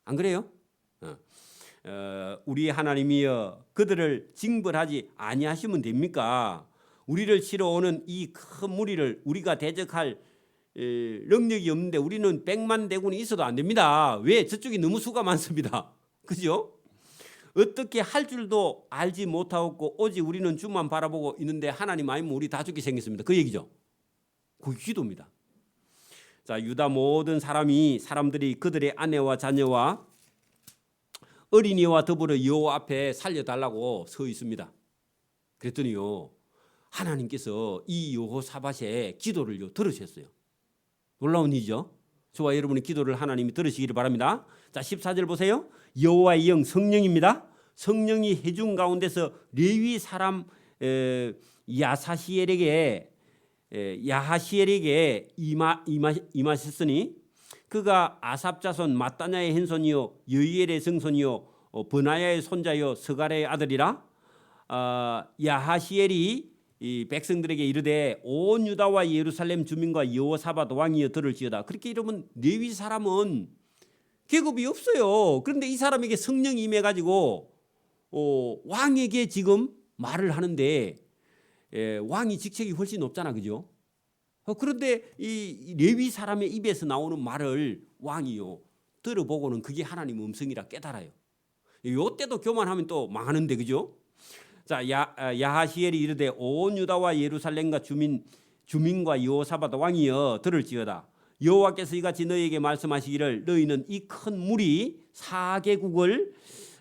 안 그래요? 우리 하나님이여 그들을 징벌하지 아니하시면 됩니까? 우리를 치러 오는 이 큰 무리를 우리가 대적할 능력이 없는데 우리는 100만 대군이 있어도 안 됩니다. 왜? 저쪽이 너무 수가 많습니다. 그죠? 어떻게 할 줄도 알지 못하고 오직 우리는 주만 바라보고 있는데 하나님 아니면 우리 다 죽게 생겼습니다. 그 얘기죠. 그 기도입니다. 자, 유다 모든 사람들이 그들의 아내와 자녀와 어린이와 더불어 여호와 앞에 살려달라고 서 있습니다. 그랬더니요 하나님께서 이 여호사밧의 기도를 들으셨어요. 놀라운 일이죠. 저와 여러분의 기도를 하나님이 들으시기를 바랍니다. 자, 14절 보세요. 여호와의 영 성령입니다. 성령이 회중 가운데서 레위 사람 야하시엘에게 임하셨으니 그가 아삽 자손 마따냐의 hen손이요 여이엘의 성손이요 버나야의 손자요 스갈의 아들이라. 야하시엘이 이 백성들에게 이르되 온 유다와 예루살렘 주민과 여호사밧 왕이여 들을지어다. 그렇게 이러면 레위 사람은 계급이 없어요. 그런데 이 사람에게 성령이 임해가지고 왕에게 지금 말을 하는데 왕이 직책이 훨씬 높잖아, 그죠? 그런데 이 레위 사람의 입에서 나오는 말을 왕이요 들어보고는 그게 하나님 음성이라 깨달아요. 이때도 교만하면 또 망하는데, 그죠? 자, 야하시엘이 이르되 온 유다와 예루살렘과 주민과 여호사밧 왕이여 들을지어다. 여호와께서 이같이 너희에게 말씀하시기를 너희는 이 큰 무리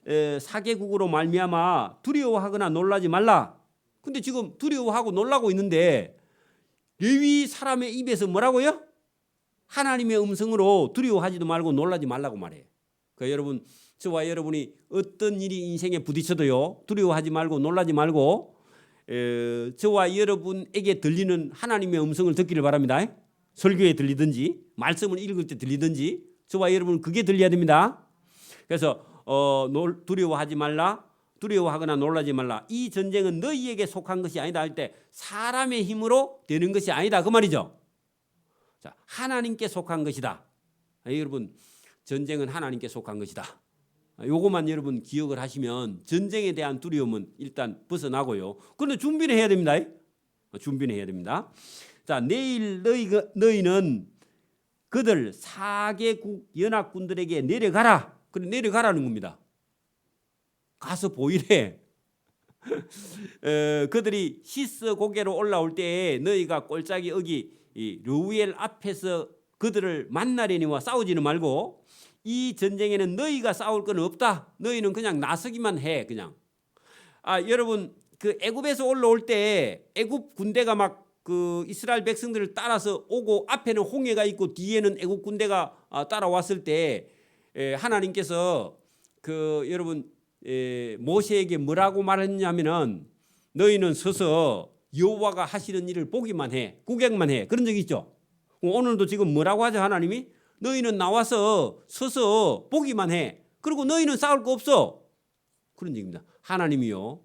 4개국으로 말미암아 두려워하거나 놀라지 말라. 근데 지금 두려워하고 놀라고 있는데 레위 사람의 입에서 뭐라고요? 하나님의 음성으로 두려워하지도 말고 놀라지 말라고 말해요. 그러니까 여러분, 저와 여러분이 어떤 일이 인생에 부딪혀도요 두려워하지 말고 놀라지 말고 저와 여러분에게 들리는 하나님의 음성을 듣기를 바랍니다. 설교에 들리든지 말씀을 읽을 때 들리든지 저와 여러분은 그게 들려야 됩니다. 그래서 두려워하지 말라, 두려워하거나 놀라지 말라. 이 전쟁은 너희에게 속한 것이 아니다 할 때 사람의 힘으로 되는 것이 아니다 그 말이죠. 자, 하나님께 속한 것이다. 여러분 전쟁은 하나님께 속한 것이다. 요것만 여러분 기억을 하시면 전쟁에 대한 두려움은 일단 벗어나고요. 그런데 준비는 해야 됩니다. 준비는 해야 됩니다. 자, 내일 너희는 그들 4개국 연합군들에게 내려가라. 그래 내려가라는 겁니다. 가서 보이래. 그들이 시스 고개로 올라올 때에 너희가 골짜기 어기 르우엘 앞에서 그들을 만나려니와 싸우지는 말고 이 전쟁에는 너희가 싸울 건 없다. 너희는 그냥 나서기만 해. 그냥. 여러분 그 애굽에서 올라올 때 애굽 군대가 막 그 이스라엘 백성들을 따라서 오고 앞에는 홍해가 있고 뒤에는 애굽 군대가 따라왔을 때 하나님께서 그 여러분 모세에게 뭐라고 말했냐면은 너희는 서서 여호와가 하시는 일을 보기만 해. 구경만 해. 그런 적 있죠. 오늘도 지금 뭐라고 하죠 하나님이? 너희는 나와서 서서 보기만 해. 그리고 너희는 싸울 거 없어. 그런 얘기입니다. 하나님이요.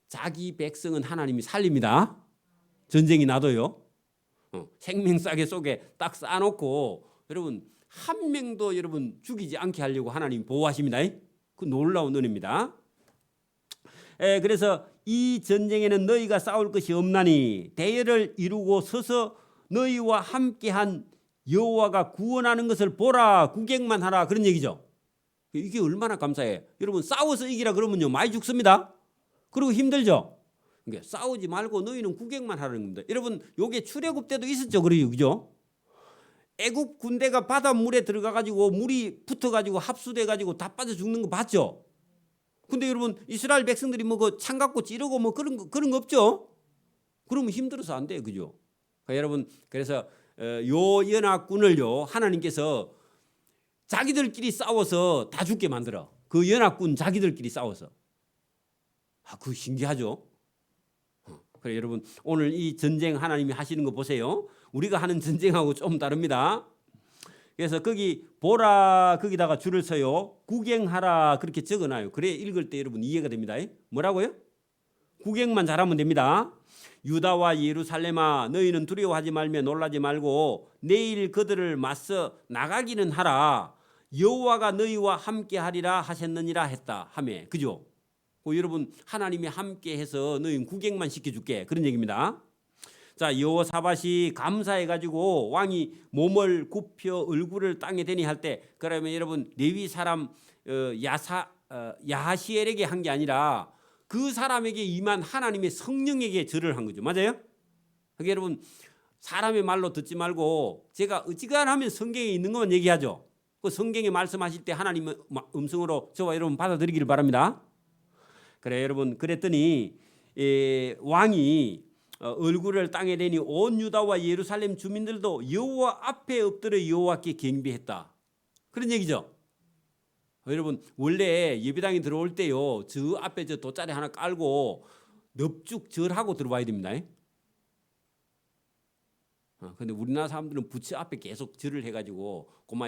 자기 백성은 하나님이 살립니다. 전쟁이 나도요. 생명싸개 속에 딱 쌓아놓고 여러분 한 명도 여러분 죽이지 않게 하려고 하나님 보호하십니다. 그 놀라운 은혜입니다. 그래서 이 전쟁에는 너희가 싸울 것이 없나니 대열을 이루고 서서 너희와 함께한 여호와가 구원하는 것을 보라. 구경만 하라. 그런 얘기죠. 이게 얼마나 감사해. 여러분 싸워서 이기라 그러면요 많이 죽습니다. 그리고 힘들죠. 그러니까 싸우지 말고 너희는 구경만 하라는 겁니다. 여러분 요게 출애굽 때도 있었죠. 그죠? 애굽 군대가 바닷물에 들어가 가지고 물이 붙어 가지고 합수돼 가지고 다 빠져 죽는 거 봤죠. 근데 여러분 이스라엘 백성들이 뭐 그 창 갖고 찌르고 뭐 그런 거 없죠. 그러면 힘들어서 안 돼요. 그죠? 그러니까 여러분 그래서 요 연합군을요 하나님께서 자기들끼리 싸워서 다 죽게 만들어. 그 연합군 자기들끼리 싸워서. 그거 신기하죠. 그래 여러분 오늘 이 전쟁 하나님이 하시는 거 보세요. 우리가 하는 전쟁하고 좀 다릅니다. 그래서 거기 보라 거기다가 줄을 서요. 구경하라 그렇게 적어놔요. 그래 읽을 때 여러분 이해가 됩니다. 뭐라고요? 구경만 잘하면 됩니다. 유다와 예루살렘아 너희는 두려워하지 말며 놀라지 말고 내일 그들을 맞서 나가기는 하라. 여호와가 너희와 함께하리라 하셨느니라 했다 하며 그죠? 여러분 하나님이 함께해서 너희는 구경만 시켜줄게 그런 얘기입니다. 자 여호사밧이 감사해가지고 왕이 몸을 굽혀 얼굴을 땅에 대니 할 때 그러면 여러분 레위 사람 야하시엘에게 한 게 아니라 그 사람에게 임한 하나님의 성령에게 절을 한 거죠. 맞아요? 그러니까 여러분 사람의 말로 듣지 말고 제가 어지간하면 성경에 있는 것만 얘기하죠. 그 성경에 말씀하실 때 하나님의 음성으로 저와 여러분 받아들이기를 바랍니다. 그래 여러분 그랬더니 왕이 얼굴을 땅에 대니 온 유다와 예루살렘 주민들도 여호와 앞에 엎드려 여호와께 경배했다. 그런 얘기죠. 여러분 원래 예배당에 들어올 때요 저 앞에 저 돗자리 하나 깔고 넙죽 절하고 들어와야 됩니다. 근데 우리나라 사람들은 부처 앞에 계속 절을 해가지고 고마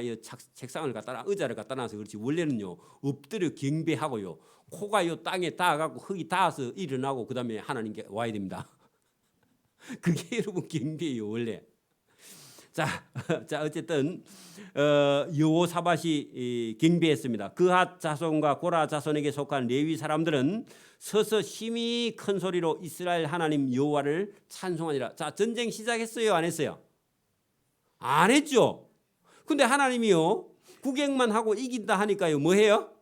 책상을 갖다 놔 의자를 갖다 놔서 그렇지 원래는요 엎드려 경배하고요 코가 요 땅에 닿아갖고 흙이 닿아서 일어나고 그 다음에 하나님께 와야 됩니다. 그게 여러분 경배예요 원래. 자 어쨌든 여호사밧이 경배했습니다. 그핫 자손과 고라 자손에게 속한 레위 사람들은 서서 심히 큰 소리로 이스라엘 하나님 여호와를 찬송하니라. 자 전쟁 시작했어요 안 했어요? 안 했죠. 근데 하나님이요 구경만 하고 이긴다 하니까요 뭐 해요?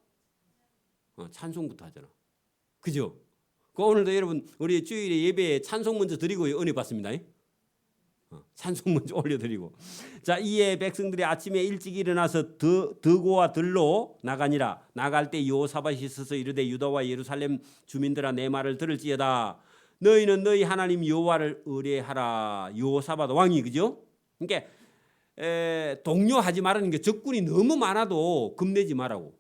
찬송부터 하잖아. 그죠? 오늘도 여러분 우리 주일에 예배에 찬송 먼저 드리고 은혜 받습니다. 찬송 먼저 올려드리고. 자 이에 백성들이 아침에 일찍 일어나서 더고와 들로 나가니라. 나갈 때 여호사밧이 서서 이르되 유다와 예루살렘 주민들아 내 말을 들을지어다. 너희는 너희 하나님 여호와를 의뢰하라. 여호사밧 왕이 그죠? 그러니까 동요하지 말라는 게 적군이 너무 많아도 겁내지 말라고.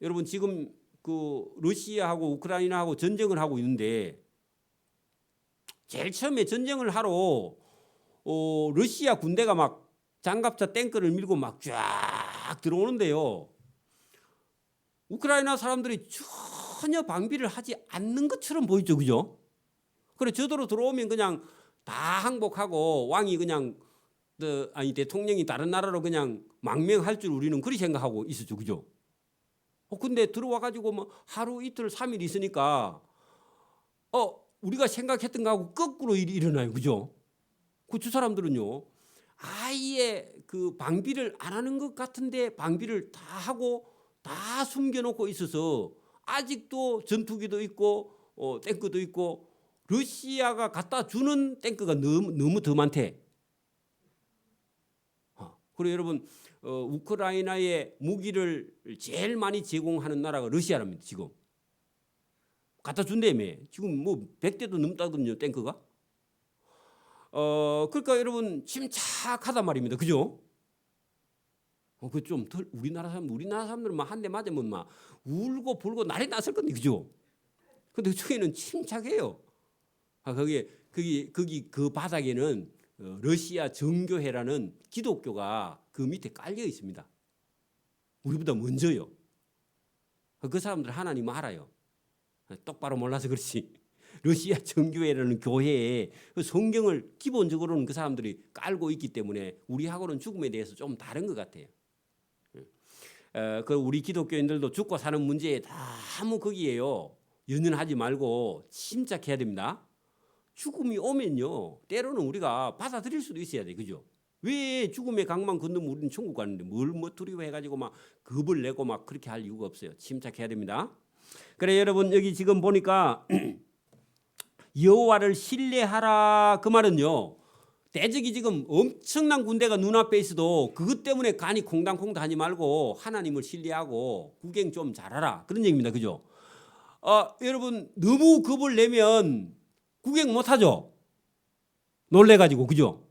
여러분 지금 그 러시아하고 우크라이나하고 전쟁을 하고 있는데 제일 처음에 전쟁을 하러 러시아 군대가 막 장갑차 탱크를 밀고 막 쫙 딱 들어오는데요. 우크라이나 사람들이 전혀 방비를 하지 않는 것처럼 보이죠, 그죠? 그래 저도로 들어오면 그냥 다 항복하고 왕이 그냥 대통령이 다른 나라로 그냥 망명할 줄 우리는 그리 생각하고 있었죠, 그죠? 근데 들어와 가지고 뭐 하루 이틀 3일 있으니까 우리가 생각했던 거하고 거꾸로 일이 일어나요, 그죠? 그 사람들은요 아예 그 방비를 안 하는 것 같은데 방비를 다 하고 다 숨겨놓고 있어서 아직도 전투기도 있고 탱크도 있고 러시아가 갖다 주는 탱크가 너무 더 많대. 그리고 여러분 우크라이나에 무기를 제일 많이 제공하는 나라가 러시아랍니다. 지금 갖다 준다며. 지금 뭐 100대도 넘다거든요, 탱크가. 그러니까 여러분 침착하단 말입니다. 그죠? 그 좀 덜 우리나라 사람들은 막 한 대 맞으면 막 울고 불고 난리 났을 건데, 그죠? 근데 저기는 침착해요. 거기 그 바닥에는 러시아 정교회라는 기독교가 그 밑에 깔려 있습니다. 우리보다 먼저요. 그 사람들 하나님 알아요. 똑바로 몰라서 그렇지. 러시아 정교회라는 교회에 성경을 기본적으로는 그 사람들이 깔고 있기 때문에 우리하고는 죽음에 대해서 좀 다른 것 같아요. 그 우리 기독교인들도 죽고 사는 문제에 너무 거기에요. 연연하지 말고 침착해야 됩니다. 죽음이 오면요, 때로는 우리가 받아들일 수도 있어야 돼, 그죠? 왜 죽음의 강만 건너면 우리는 천국 가는데 뭘 두려워해가지고 막 겁을 내고 막 그렇게 할 이유가 없어요. 침착해야 됩니다. 그래 여러분 여기 지금 보니까 여호와를 신뢰하라 그 말은요. 대적이 지금 엄청난 군대가 눈앞에 있어도 그것 때문에 간이 콩당콩당 하지 말고 하나님을 신뢰하고 구경 좀 잘하라 그런 얘기입니다. 그죠? 여러분 너무 겁을 내면 구경 못하죠. 놀래가지고 그죠?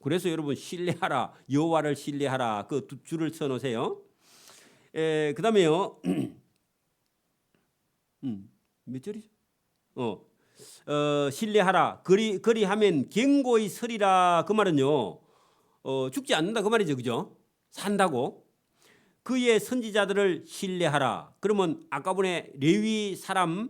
그래서 여러분 신뢰하라 여호와를 신뢰하라 그 두 줄을 써놓으세요. 그 다음에요. 몇 절이죠? 신뢰하라 그리하면 견고히 서리라 그 말은요 죽지 않는다 그 말이죠, 그죠? 산다고. 그의 선지자들을 신뢰하라. 그러면 아까 전에 레위 사람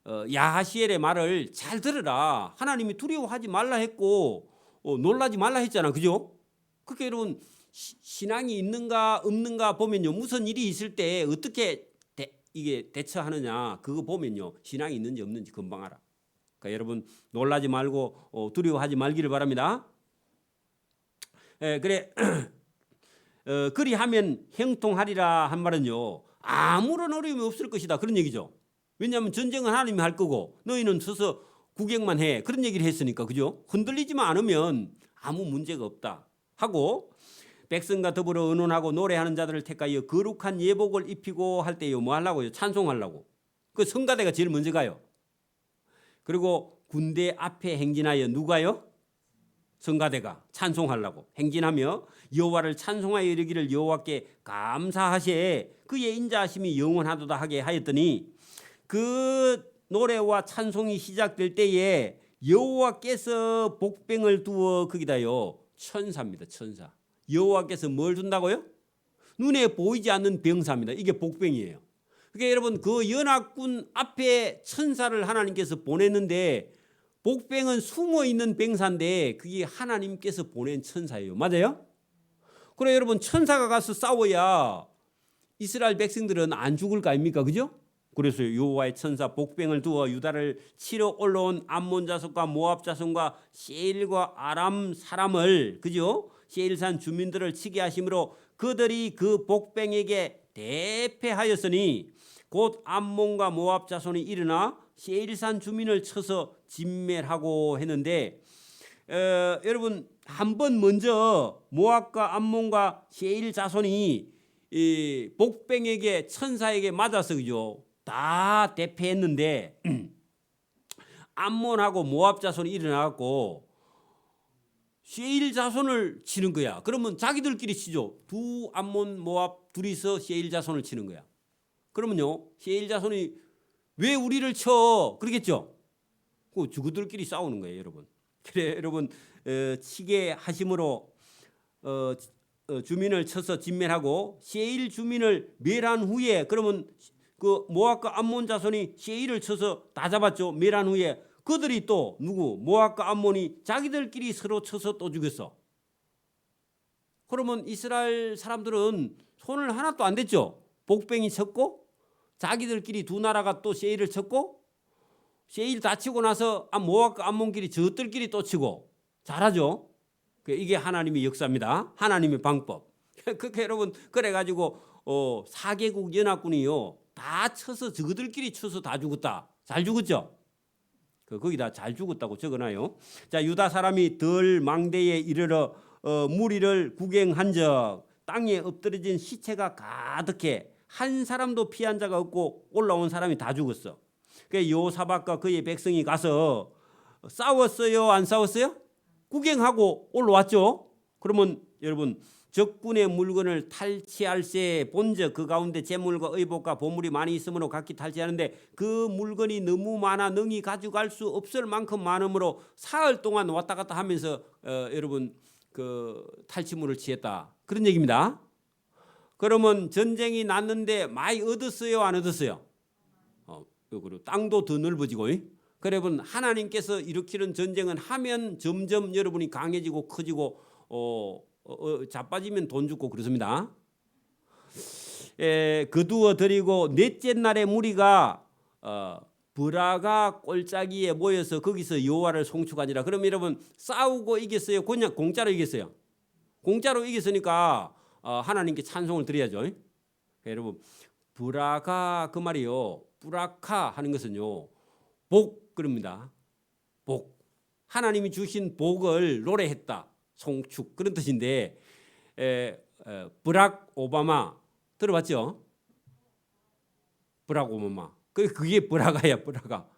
야하시엘의 말을 잘 들으라. 하나님이 두려워하지 말라 했고 놀라지 말라 했잖아, 그죠? 그렇게 여러분 신앙이 있는가 없는가 보면요 무슨 일이 있을 때 어떻게 이게 대처하느냐 그거 보면요 신앙이 있는지 없는지 금방 알아. 그러니까 여러분 놀라지 말고 두려워하지 말기를 바랍니다. 그래 그리하면 형통하리라 한 말은요 아무런 어려움이 없을 것이다 그런 얘기죠. 왜냐하면 전쟁은 하나님이 할 거고 너희는 서서 구경만 해 그런 얘기를 했으니까, 그죠? 흔들리지만 않으면 아무 문제가 없다 하고 백성과 더불어 의논하고 노래하는 자들을 택하여 거룩한 예복을 입히고 할 때요 뭐 하려고요? 찬송하려고. 그 성가대가 제일 먼저 가요. 그리고 군대 앞에 행진하여 누가요? 성가대가 찬송하려고 행진하며 여호와를 찬송하여 이르기를 여호와께 감사하시에 그의 인자하심이 영원하도다 하게 하였더니 그 노래와 찬송이 시작될 때에 여호와께서 복병을 두어 거기다요 천사입니다. 천사. 여호와께서 뭘 둔다고요? 눈에 보이지 않는 병사입니다. 이게 복병이에요. 그러니까 여러분 그 연합군 앞에 천사를 하나님께서 보냈는데 복병은 숨어 있는 병사인데 그게 하나님께서 보낸 천사예요. 맞아요? 그래 여러분 천사가 가서 싸워야 이스라엘 백성들은 안 죽을 거 아닙니까? 그죠? 그래서 여호와의 천사 복병을 두어 유다를 치러 올라온 암몬 자손과 모압 자손과 세일과 아람 사람을, 그죠? 세일산 주민들을 치게 하심으로 그들이 그 복병에게 대패하였으니 곧 암몬과 모압 자손이 일어나 세일산 주민을 쳐서 진멸하고 했는데 여러분 한번 먼저 모압과 암몬과 세일 자손이 이 복병에게 천사에게 맞아서 그죠? 다 대패했는데 암몬하고 모압 자손이 일어나고 세일 자손을 치는 거야. 그러면 자기들끼리 치죠. 두 암몬 모압 둘이서 세일 자손을 치는 거야. 그러면요 세일 자손이 왜 우리를 쳐? 그러겠죠. 그 죽어들끼리 싸우는 거예요, 여러분. 그래 여러분 치게 하심으로 주민을 쳐서 진멸하고 세일 주민을 멸한 후에 그러면 그 모압과 암몬 자손이 세일을 쳐서 다 잡았죠. 멸한 후에 그들이 또 누구 모압과 암몬이 자기들끼리 서로 쳐서 또 죽였어. 그러면 이스라엘 사람들은 손을 하나도 안 댔죠. 복병이 쳤고 자기들끼리 두 나라가 또 세일을 쳤고 세일 다 치고 나서 모압과 암몬끼리 저들끼리 또 치고 잘하죠. 이게 하나님의 역사입니다. 하나님의 방법. 그렇게 여러분 그래가지고 4개국 연합군이요 다 쳐서 저들끼리 쳐서 다 죽었다. 잘 죽었죠. 거기다 잘 죽었다고 적어놔요. 자, 유다 사람이 덜 망대에 이르러 무리를 구경한적 땅에 엎드러진 시체가 가득해 한 사람도 피한 자가 없고 올라온 사람이 다 죽었어. 그 여호사밧과 그의 백성이 가서 싸웠어요? 안 싸웠어요? 구경하고 올라왔죠. 그러면 여러분 적군의 물건을 탈취할세 본즉 그 가운데 재물과 의복과 보물이 많이 있으므로 각기 탈취하는데 그 물건이 너무 많아 능히 가져갈 수 없을 만큼 많으므로 사흘 동안 왔다 갔다 하면서 여러분 그 탈취물을 취했다. 그런 얘기입니다. 그러면 전쟁이 났는데 많이 얻었어요? 안 얻었어요? 그리고 땅도 더 넓어지고. 여러분 하나님께서 일으키는 전쟁은 하면 점점 여러분이 강해지고 커지고 자빠지면 돈 죽고 그렇습니다. 거두어 드리고 넷째 날에 무리가 브라가 골짜기에 모여서 거기서 여호와를 송축하니라. 그럼 여러분 싸우고 이겼어요? 그냥 공짜로 이겼어요? 공짜로 이겼으니까 하나님께 찬송을 드려야죠. 여러분 브라가 그 말이요. 브라카 하는 것은요. 복 그럽니다. 복. 하나님이 주신 복을 노래했다. 송축 그런 뜻인데 브락 오바마 들어봤죠? 브락 오바마. 그게 브라가야 브라가.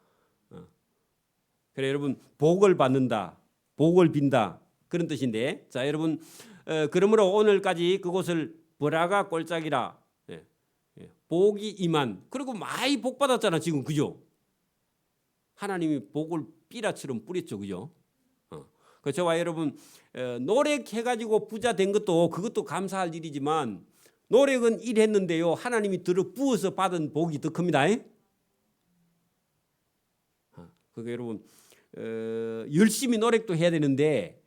그래 여러분 복을 받는다. 복을 빈다. 그런 뜻인데 자 여러분 그러므로 오늘까지 그곳을 브라가 골짜기라 복이 임한 그리고 많이 복 받았잖아 지금 그죠? 하나님이 복을 삐라처럼 뿌렸죠 그죠? 그 저와 여러분 노력해가지고 부자 된 것도 그것도 감사할 일이지만 노력은 일했는데요 하나님이 들어 부어서 받은 복이 더 큽니다. 그러니까 여러분 열심히 노력도 해야 되는데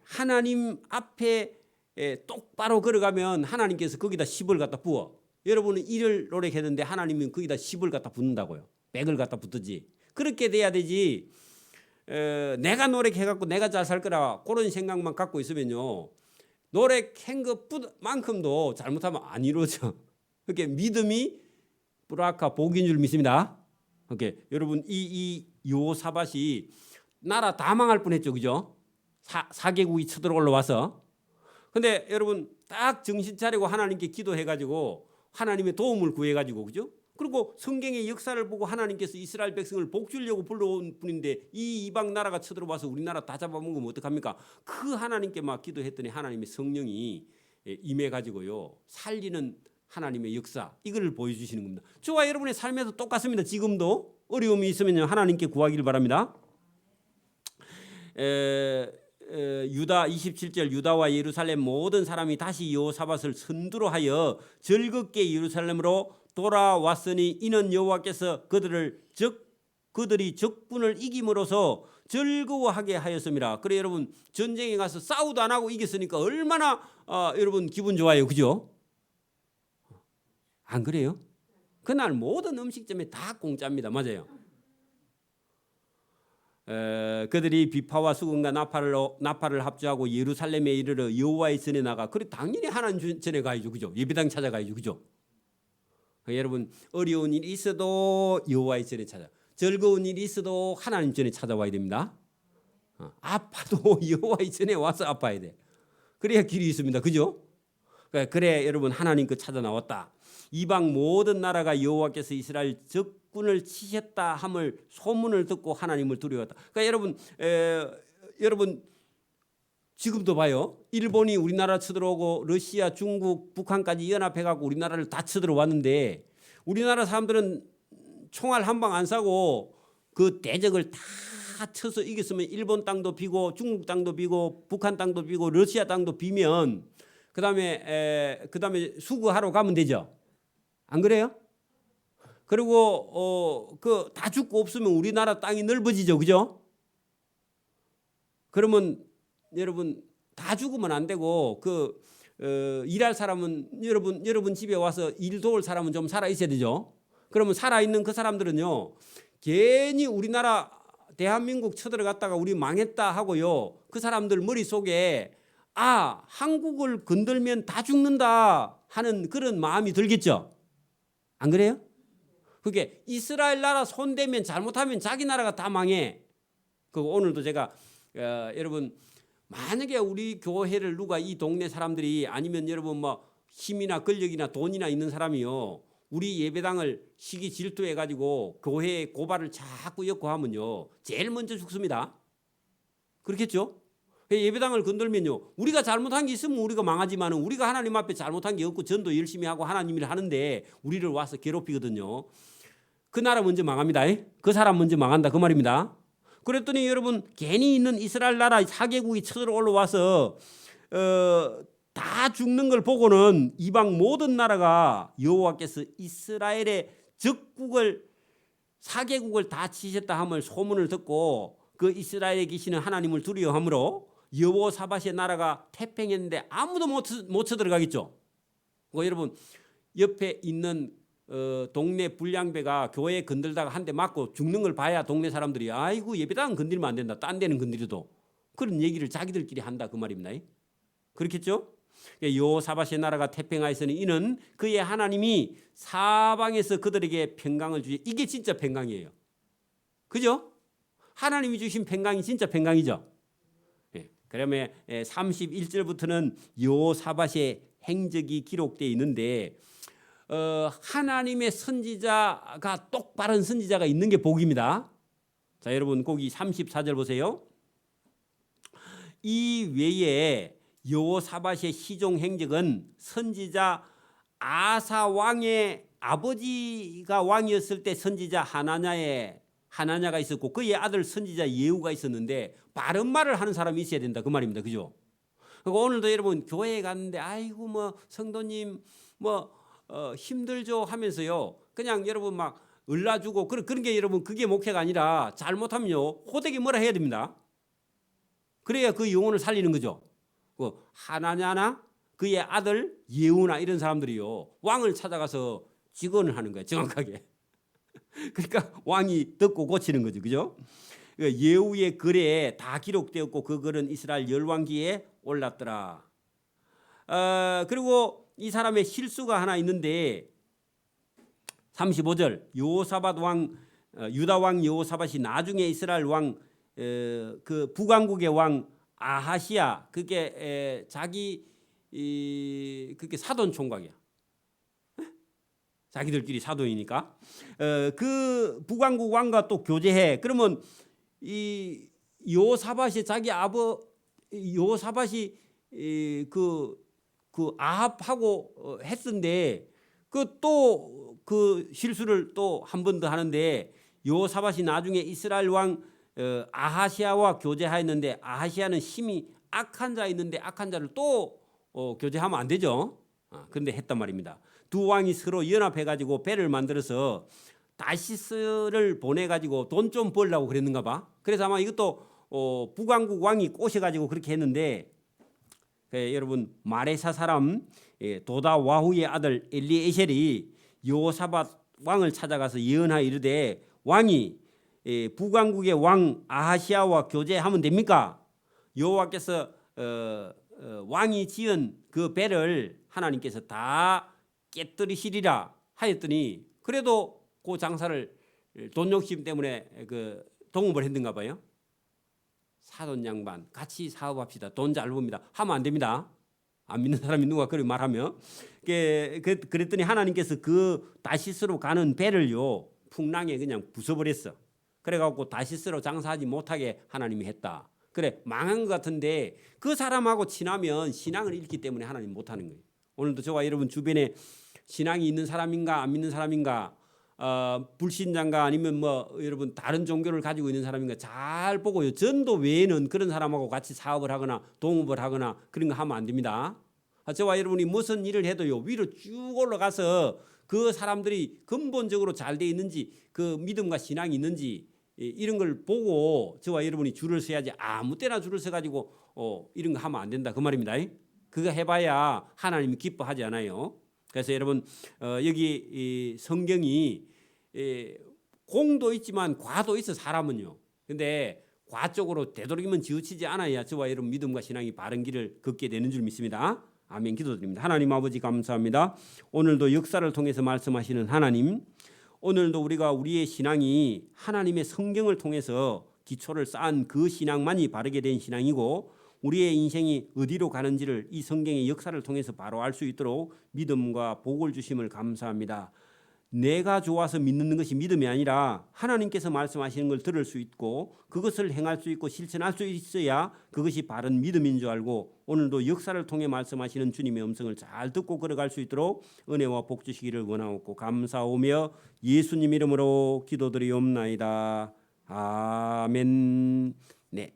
하나님 앞에 똑바로 걸어가면 하나님께서 거기다 10을 갖다 부어. 여러분은 일을 노력했는데 하나님은 거기다 10을 갖다 붓는다고요. 100을 갖다 붓듯이. 그렇게 돼야 되지. 내가 노력해갖고 내가 잘 살 거라 그런 생각만 갖고 있으면요. 노력한 것만큼도 잘못하면 안 이루어져. 그렇게 믿음이 브라카 복인 줄 믿습니다. 그렇게 여러분 이 여호사밧이 나라 다 망할 뻔했죠, 그죠? 4개국이 쳐들어 올라와서. 근데 여러분 딱 정신 차리고 하나님께 기도해가지고 하나님의 도움을 구해가지고 그죠? 그리고 성경의 역사를 보고 하나님께서 이스라엘 백성을 복 주려고 불러온 분인데 이 이방 나라가 쳐들어와서 우리나라 다 잡아먹으면 어떡합니까? 그 하나님께 막 기도했더니 하나님의 성령이 임해가지고요 살리는 하나님의 역사 이걸 보여주시는 겁니다. 저와 여러분의 삶에도 똑같습니다. 지금도 어려움이 있으면 하나님께 구하기를 바랍니다. 유다 27절 유다와 예루살렘 모든 사람이 다시 여호사밧을 선두로 하여 즐겁게 예루살렘으로 돌아왔으니 이는 여호와께서 그들이 적군을 이김으로써 즐거워하게 하였습니다. 그래 여러분 전쟁에 가서 싸우도 안 하고 이겼으니까 얼마나 여러분 기분 좋아요, 그죠? 안 그래요? 그날 모든 음식점에 다 공짜입니다. 맞아요. 그들이 비파와 수금과 나팔을 합주하고 예루살렘에 이르러 여호와의 전에 나가. 그래 당연히 하나님 전에 가야죠, 그죠? 예배당 찾아가야죠, 그죠? 여러분 어려운 일이 있어도 여호와의 전에 찾아. 즐거운 일이 있어도 하나님 전에 찾아와야 됩니다. 아파도 여호와의 전에 와서 아파야 돼. 그래야 길이 있습니다, 그죠? 그래 여러분 하나님 그 찾아 나왔다. 이방 모든 나라가 여호와께서 이스라엘 적군을 치셨다 함을 소문을 듣고 하나님을 두려웠다. 그러니까 여러분 지금도 봐요. 일본이 우리나라 쳐들어오고 러시아, 중국, 북한까지 연합해갖고 우리나라를 다 쳐들어왔는데 우리나라 사람들은 총알 한 방 안 쏴고 그 대적을 다 쳐서 이겼으면 일본 땅도 비고 중국 땅도 비고 북한 땅도 비고 러시아 땅도 비면 그다음에 수거하러 가면 되죠. 안 그래요? 그리고 그 다 죽고 없으면 우리나라 땅이 넓어지죠, 그죠? 그러면 여러분 다 죽으면 안 되고 일할 사람은 여러분 집에 와서 일 도울 사람은 좀 살아 있어야 되죠. 그러면 살아 있는 그 사람들은요, 괜히 우리나라 대한민국 쳐들어갔다가 우리 망했다 하고요, 그 사람들 머릿속에 한국을 건들면 다 죽는다 하는 그런 마음이 들겠죠. 안 그래요? 그게 이스라엘 나라 손대면 잘못하면 자기 나라가 다 망해. 오늘도 제가 여러분 만약에 우리 교회를 누가 이 동네 사람들이 아니면 여러분 뭐 힘이나 권력이나 돈이나 있는 사람이요, 우리 예배당을 시기 질투해 가지고 교회에 고발을 자꾸 엮고 하면요, 제일 먼저 죽습니다. 그렇겠죠? 예배당을 건들면요, 우리가 잘못한 게 있으면 우리가 망하지만은 우리가 하나님 앞에 잘못한 게 없고 전도 열심히 하고 하나님 일을 하는데 우리를 와서 괴롭히거든요. 그 나라 먼저 망합니다. 그 사람 먼저 망한다 그 말입니다. 그랬더니 여러분 괜히 있는 이스라엘 나라 4개국이 쳐들어올라와서 다 죽는 걸 보고는 이방 모든 나라가 여호와께서 이스라엘의 적국을 4개국을 다 치셨다 함을 소문을 듣고 그 이스라엘에 계시는 하나님을 두려워함으로 여호사밧의 나라가 태평했는데 아무도 못 쳐들어가겠죠. 여러분 옆에 있는 동네 불량배가 교회에 건들다가 한 대 맞고 죽는 걸 봐야 동네 사람들이 아이고 예배당은 건들면 안 된다, 딴 데는 건드려도, 그런 얘기를 자기들끼리 한다 그 말입니다. 그렇겠죠? 여호사밧의 나라가 태평하였으니 이는 그의 하나님이 사방에서 그들에게 평강을 주시. 이게 진짜 평강이에요. 그죠? 하나님이 주신 평강이 진짜 평강이죠. 그러면 31절부터는 여호사밧의 행적이 기록되어 있는데 하나님의 선지자가 똑바른 선지자가 있는 게 복입니다. 자, 여러분 거기 34절 보세요. 이 외에 여호사밧의 시종 행적은 선지자 아사 왕의 아버지가 왕이었을 때 선지자 하나냐가 있었고 그의 아들 선지자 예후가 있었는데 바른 말을 하는 사람이 있어야 된다 그 말입니다. 그죠? 그리고 오늘도 여러분 교회에 갔는데 아이고 뭐 성도님 뭐 힘들죠 하면서요, 그냥 여러분 막 을라주고 그런 게 여러분 그게 목회가 아니라 잘못하면요 호되게 뭐라 해야 됩니다. 그래야 그 영혼을 살리는 거죠. 하나냐나 그의 아들 예후나 이런 사람들이요 왕을 찾아가서 직언을 하는 거예요, 정확하게. 그러니까 왕이 듣고 고치는 거죠, 그죠? 예후의 글에 다 기록되었고 그 글은 이스라엘 열왕기에 올랐더라. 그리고 이 사람의 실수가 하나 있는데 35절 여호사밧 왕 유다 왕 여호사밧이 나중에 이스라엘 왕 그 북왕국의 왕 아하시야 그게 그게 사돈 총각이야. 자기들끼리 사돈이니까 그 북왕국 왕과 또 교제해. 그러면 이 여호사밧이 여호사밧이 그 아합하고 했는데 그 실수를 또 한 번 더 하는데 여호사밧이 나중에 이스라엘 왕 아하시아와 교제하였는데 아하시아는 힘이 악한 자 있는데 악한 자를 또 교제하면 안 되죠. 그런데 했단 말입니다. 두 왕이 서로 연합해가지고 배를 만들어서 다시스를 보내가지고 돈 좀 벌려고 그랬는가 봐. 그래서 아마 이것도 북왕국 왕이 꼬셔가지고 그렇게 했는데 여러분 마레사 사람 도다 와후의 아들 엘리에셀이 여호사밧 왕을 찾아가서 예언하여 이르되 왕이 북왕국의 왕 아하시아와 교제하면 됩니까? 여호와께서 왕이 지은 그 배를 하나님께서 다 깨뜨리시리라 하였더니 그래도 그 장사를 돈 욕심 때문에 동업을 했는가 봐요. 사돈 양반 같이 사업합시다. 돈 잘 봅니다. 하면 안 됩니다. 안 믿는 사람이 누가 그렇게 말하면 그랬더니 하나님께서 그 다시스로 가는 배를요 풍랑에 그냥 부숴버렸어. 그래갖고 다시스로 장사하지 못하게 하나님이 했다. 그래 망한 것 같은데 그 사람하고 친하면 신앙을 잃기 때문에 하나님 못하는 거예요. 오늘도 저와 여러분 주변에 신앙이 있는 사람인가 안 믿는 사람인가 불신자인가 아니면 뭐 여러분 다른 종교를 가지고 있는 사람인가 잘 보고요. 전도 외에는 그런 사람하고 같이 사업을 하거나 동업을 하거나 그런 거 하면 안 됩니다. 저와 여러분이 무슨 일을 해도요 위로 쭉 올라가서 그 사람들이 근본적으로 잘 돼 있는지 그 믿음과 신앙이 있는지 이런 걸 보고 저와 여러분이 줄을 서야지 아무 때나 줄을 서가지고 이런 거 하면 안 된다 그 말입니다. 그거 해봐야 하나님이 기뻐하지 않아요. 그래서 여러분 여기 이 성경이 공도 있지만 과도 있어 사람은요. 근데 과 쪽으로 되도록이면 지우치지 않아야 저와 여러분 믿음과 신앙이 바른 길을 걷게 되는 줄 믿습니다. 아멘. 기도드립니다. 하나님 아버지 감사합니다. 오늘도 역사를 통해서 말씀하시는 하나님, 오늘도 우리가 우리의 신앙이 하나님의 성경을 통해서 기초를 쌓은 그 신앙만이 바르게 된 신앙이고 우리의 인생이 어디로 가는지를 이 성경의 역사를 통해서 바로 알 수 있도록 믿음과 복을 주심을 감사합니다. 내가 좋아서 믿는 것이 믿음이 아니라 하나님께서 말씀하시는 걸 들을 수 있고 그것을 행할 수 있고 실천할 수 있어야 그것이 바른 믿음인 줄 알고 오늘도 역사를 통해 말씀하시는 주님의 음성을 잘 듣고 걸어갈 수 있도록 은혜와 복 주시기를 원하옵고 감사오며 예수님 이름으로 기도드리옵나이다. 아멘. 네.